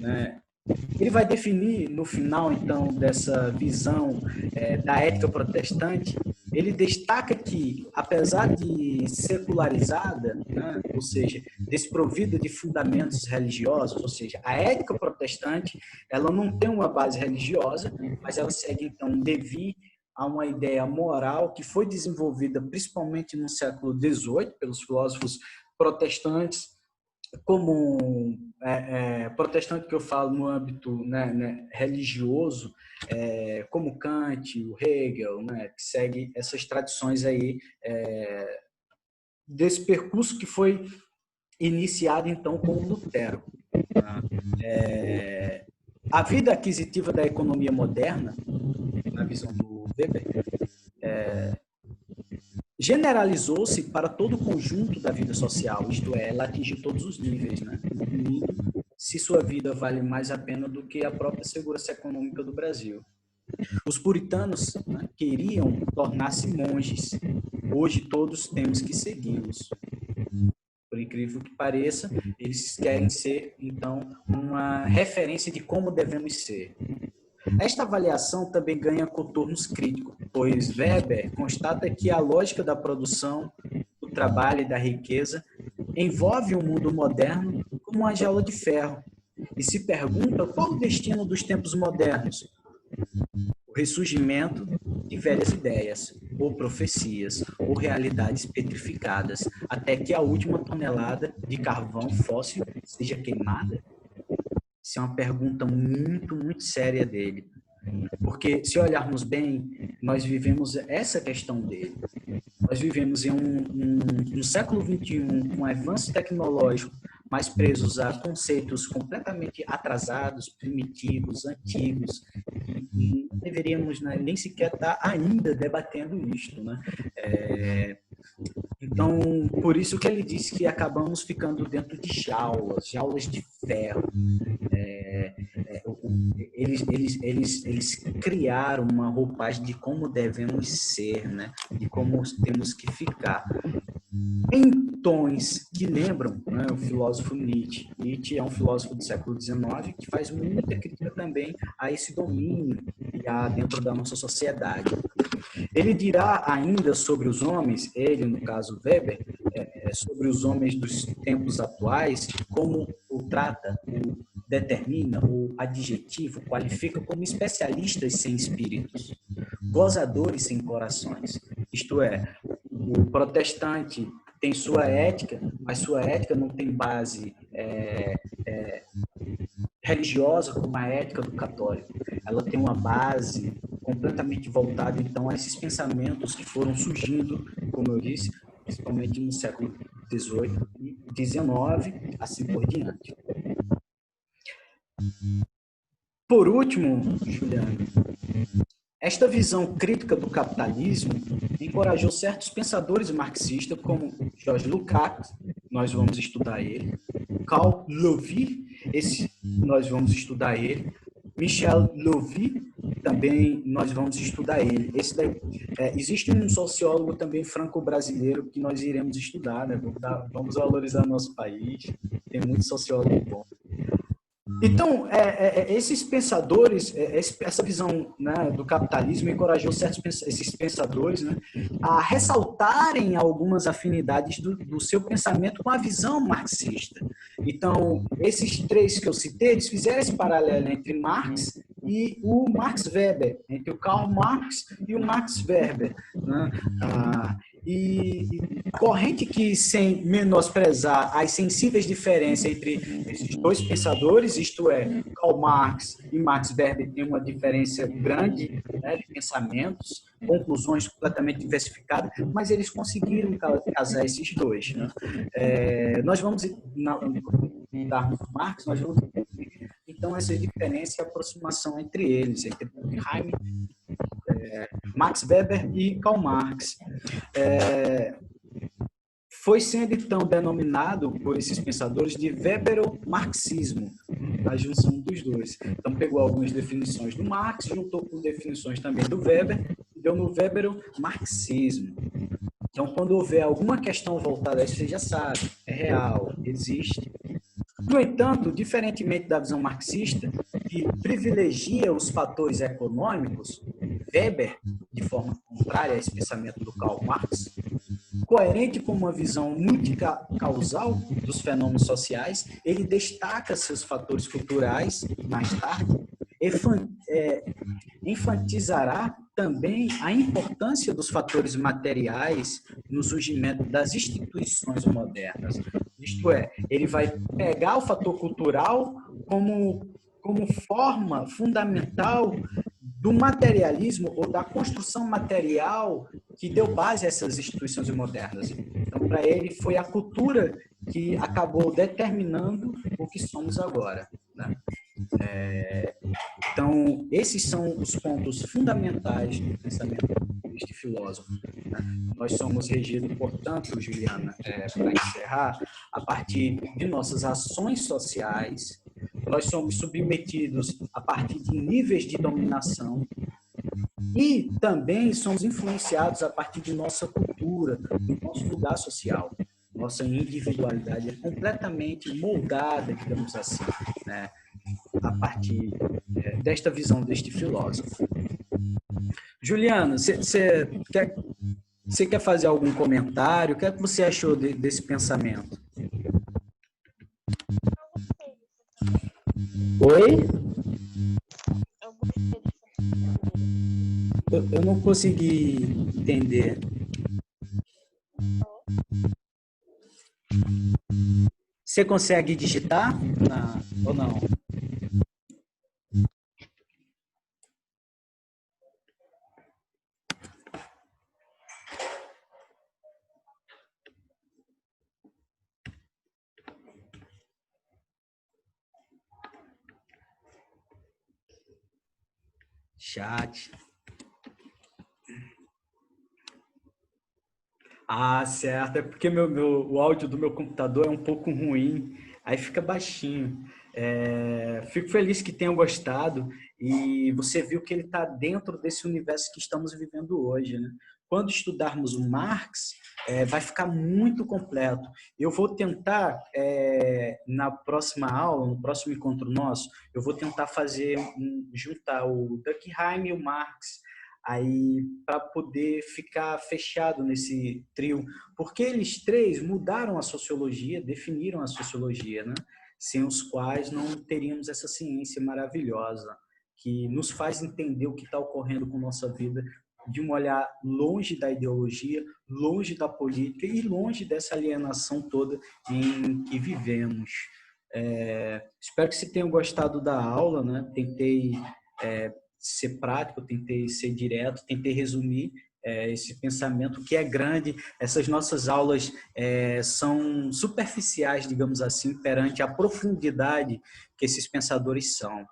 né, ele vai definir, no final, então, dessa visão da ética protestante, ele destaca que, apesar de secularizada, né, ou seja, desprovida de fundamentos religiosos, ou seja, a ética protestante, ela não tem uma base religiosa, mas ela segue, então, devido a uma ideia moral que foi desenvolvida principalmente no século XVIII pelos filósofos protestantes, como protestante que eu falo no âmbito, né, religioso, como Kant, o Hegel, né, que segue essas tradições aí, desse percurso que foi iniciado então com Lutero. A vida aquisitiva da economia moderna, na visão do Weber, generalizou-se para todo o conjunto da vida social, isto é, ela atingiu todos os níveis, né? Se sua vida vale mais a pena do que a própria segurança econômica do Brasil. Os puritanos, né, queriam tornar-se monges. Hoje todos temos que segui-los. Por incrível que pareça, eles querem ser, então, uma referência de como devemos ser. Esta avaliação também ganha contornos críticos, pois Weber constata que a lógica da produção, do trabalho e da riqueza envolve o mundo moderno como uma jaula de ferro e se pergunta qual o destino dos tempos modernos. O ressurgimento de velhas ideias, ou profecias, ou realidades petrificadas, até que a última tonelada de carvão fóssil seja queimada? Isso é uma pergunta muito, muito séria dele. Porque, se olharmos bem, nós vivemos essa questão dele. Nós vivemos em um século XXI, com um avanço tecnológico, mas presos a conceitos completamente atrasados, primitivos, antigos, e não deveríamos, né, nem sequer estar ainda debatendo isto, né? Então, por isso que ele disse que acabamos ficando dentro de jaulas de ferro. Eles criaram uma roupagem de como devemos ser, né? De como temos que ficar. Em tons que lembram, né, o filósofo Nietzsche. Nietzsche é um filósofo do século XIX que faz muita crítica também a esse domínio que há dentro da nossa sociedade. Ele dirá ainda sobre os homens, ele, no caso Weber, sobre os homens dos tempos atuais, como o trata, o determina, o adjetivo, qualifica como especialistas sem espíritos, gozadores sem corações. Isto é, o protestante tem sua ética, mas sua ética não tem base religiosa como a ética do católico. Ela tem uma base completamente voltada, então, a esses pensamentos que foram surgindo, como eu disse, principalmente no século XVIII e XIX, assim por diante. Por último, Juliano, esta visão crítica do capitalismo encorajou certos pensadores marxistas, como Georges Lukács, nós vamos estudar ele, Karl Löwith, esse nós vamos estudar ele, Michel Louvi, também nós vamos estudar ele. Existe um sociólogo também franco-brasileiro que nós iremos estudar, né? Vamos valorizar nosso país, tem muito sociólogo bom. Então, esses pensadores, essa visão, né, do capitalismo encorajou esses pensadores, né, a ressaltarem algumas afinidades do seu pensamento com a visão marxista. Então, esses três que eu citei, eles fizeram esse paralelo entre Marx e o Max Weber, entre o Karl Marx e o Max Weber, né? E corrente que, sem menosprezar as sensíveis diferenças entre esses dois pensadores, isto é, Karl Marx e Max Weber têm uma diferença grande, né, de pensamentos, conclusões completamente diversificadas, mas eles conseguiram casar esses dois, né? Nós vamos dar Marx, nós vamos entender, então, essa diferença e aproximação entre eles, entre Durkheim, Max Weber e Karl Marx. Foi sendo, então, denominado por esses pensadores de Weberomarxismo, a junção dos dois. Então, pegou algumas definições do Marx, juntou com definições também do Weber, e deu no Weberomarxismo. Então, quando houver alguma questão voltada a isso, você já sabe, é real, existe. No entanto, diferentemente da visão marxista, que privilegia os fatores econômicos, Weber, de forma contrária a esse pensamento do Karl Marx, coerente com uma visão multicausal dos fenômenos sociais, ele destaca seus fatores culturais, mais tarde, enfatizará também a importância dos fatores materiais no surgimento das instituições modernas. Isto é, ele vai pegar o fator cultural como forma fundamental do materialismo ou da construção material que deu base a essas instituições modernas. Então, para ele, foi a cultura que acabou determinando o que somos agora, né? Então, esses são os pontos fundamentais do pensamento deste filósofo, né? Nós somos regidos, portanto, Juliana, para encerrar, a partir de nossas ações sociais, nós somos submetidos a partir de níveis de dominação e também somos influenciados a partir de nossa cultura, do nosso lugar social. Nossa individualidade é completamente moldada, digamos assim, né, a partir desta visão deste filósofo. Juliana, você quer fazer algum comentário? O que é que você achou desse pensamento? Oi? Eu não consegui entender. Você consegue digitar? Ou não? Chat. Certo. É porque o áudio do meu computador é um pouco ruim, aí fica baixinho. Fico feliz que tenham gostado e você viu que ele está dentro desse universo que estamos vivendo hoje, né? Quando estudarmos o Marx, vai ficar muito completo. Eu vou tentar, na próxima aula, no próximo encontro nosso, eu vou tentar juntar o Durkheim e o Marx, aí para poder ficar fechado nesse trio, porque eles três mudaram a sociologia, definiram a sociologia, né? Sem os quais não teríamos essa ciência maravilhosa que nos faz entender o que está ocorrendo com nossa vida de um olhar longe da ideologia, longe da política e longe dessa alienação toda em que vivemos. Espero que vocês tenham gostado da aula, né? Tentei ser prático, tentei ser direto, tentei resumir esse pensamento que é grande. Essas nossas aulas são superficiais, digamos assim, perante a profundidade que esses pensadores são.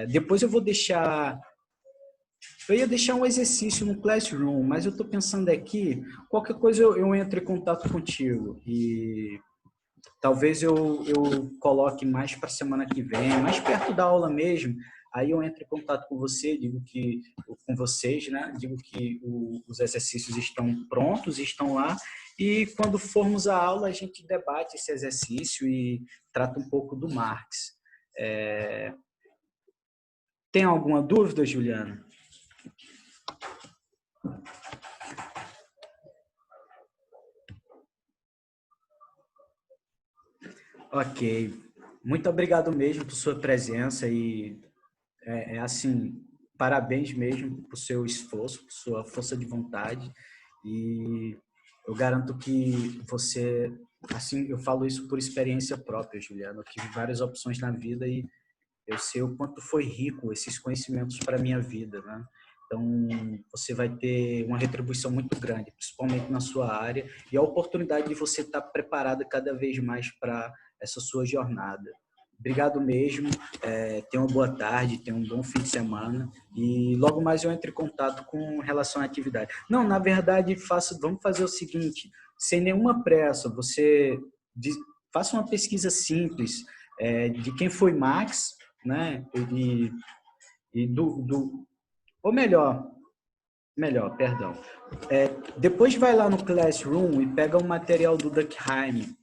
Depois eu ia deixar um exercício no Classroom, mas eu estou pensando aqui, qualquer coisa eu entro em contato contigo e talvez eu coloque mais para a semana que vem, mais perto da aula mesmo, Aí eu entro em contato com você, digo que com vocês, né? Digo que os exercícios estão prontos, estão lá, e quando formos à aula a gente debate esse exercício e trata um pouco do Marx. Tem alguma dúvida, Juliana? Ok. Muito obrigado mesmo por sua presença e assim, parabéns mesmo por seu esforço, por sua força de vontade e eu garanto que você, assim, eu falo isso por experiência própria, Juliana, eu tive várias opções na vida e eu sei o quanto foi rico esses conhecimentos para a minha vida, né? Então, você vai ter uma retribuição muito grande, principalmente na sua área, e a oportunidade de você estar preparada cada vez mais para essa sua jornada. Obrigado mesmo, tenha uma boa tarde, tenha um bom fim de semana, e logo mais eu entro em contato com relação à atividade. Não, na verdade, vamos fazer o seguinte, sem nenhuma pressa, faça uma pesquisa simples de quem foi Max, né? E ou perdão. Depois vai lá no Classroom e pega o material do Durkheim,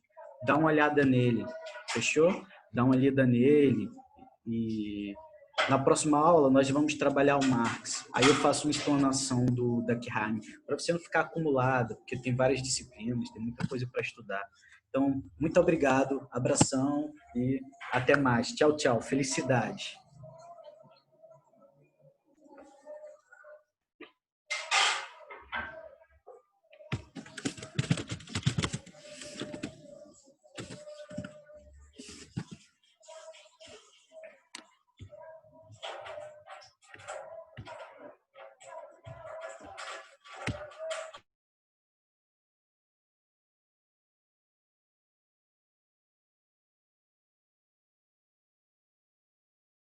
dá uma olhada nele, fechou? Dá uma olhada nele e na próxima aula nós vamos trabalhar o Marx. Aí eu faço uma explanação do Durkheim, para você não ficar acumulado, porque tem várias disciplinas, tem muita coisa para estudar. Então, muito obrigado, abração e até mais. Tchau, tchau. Felicidade.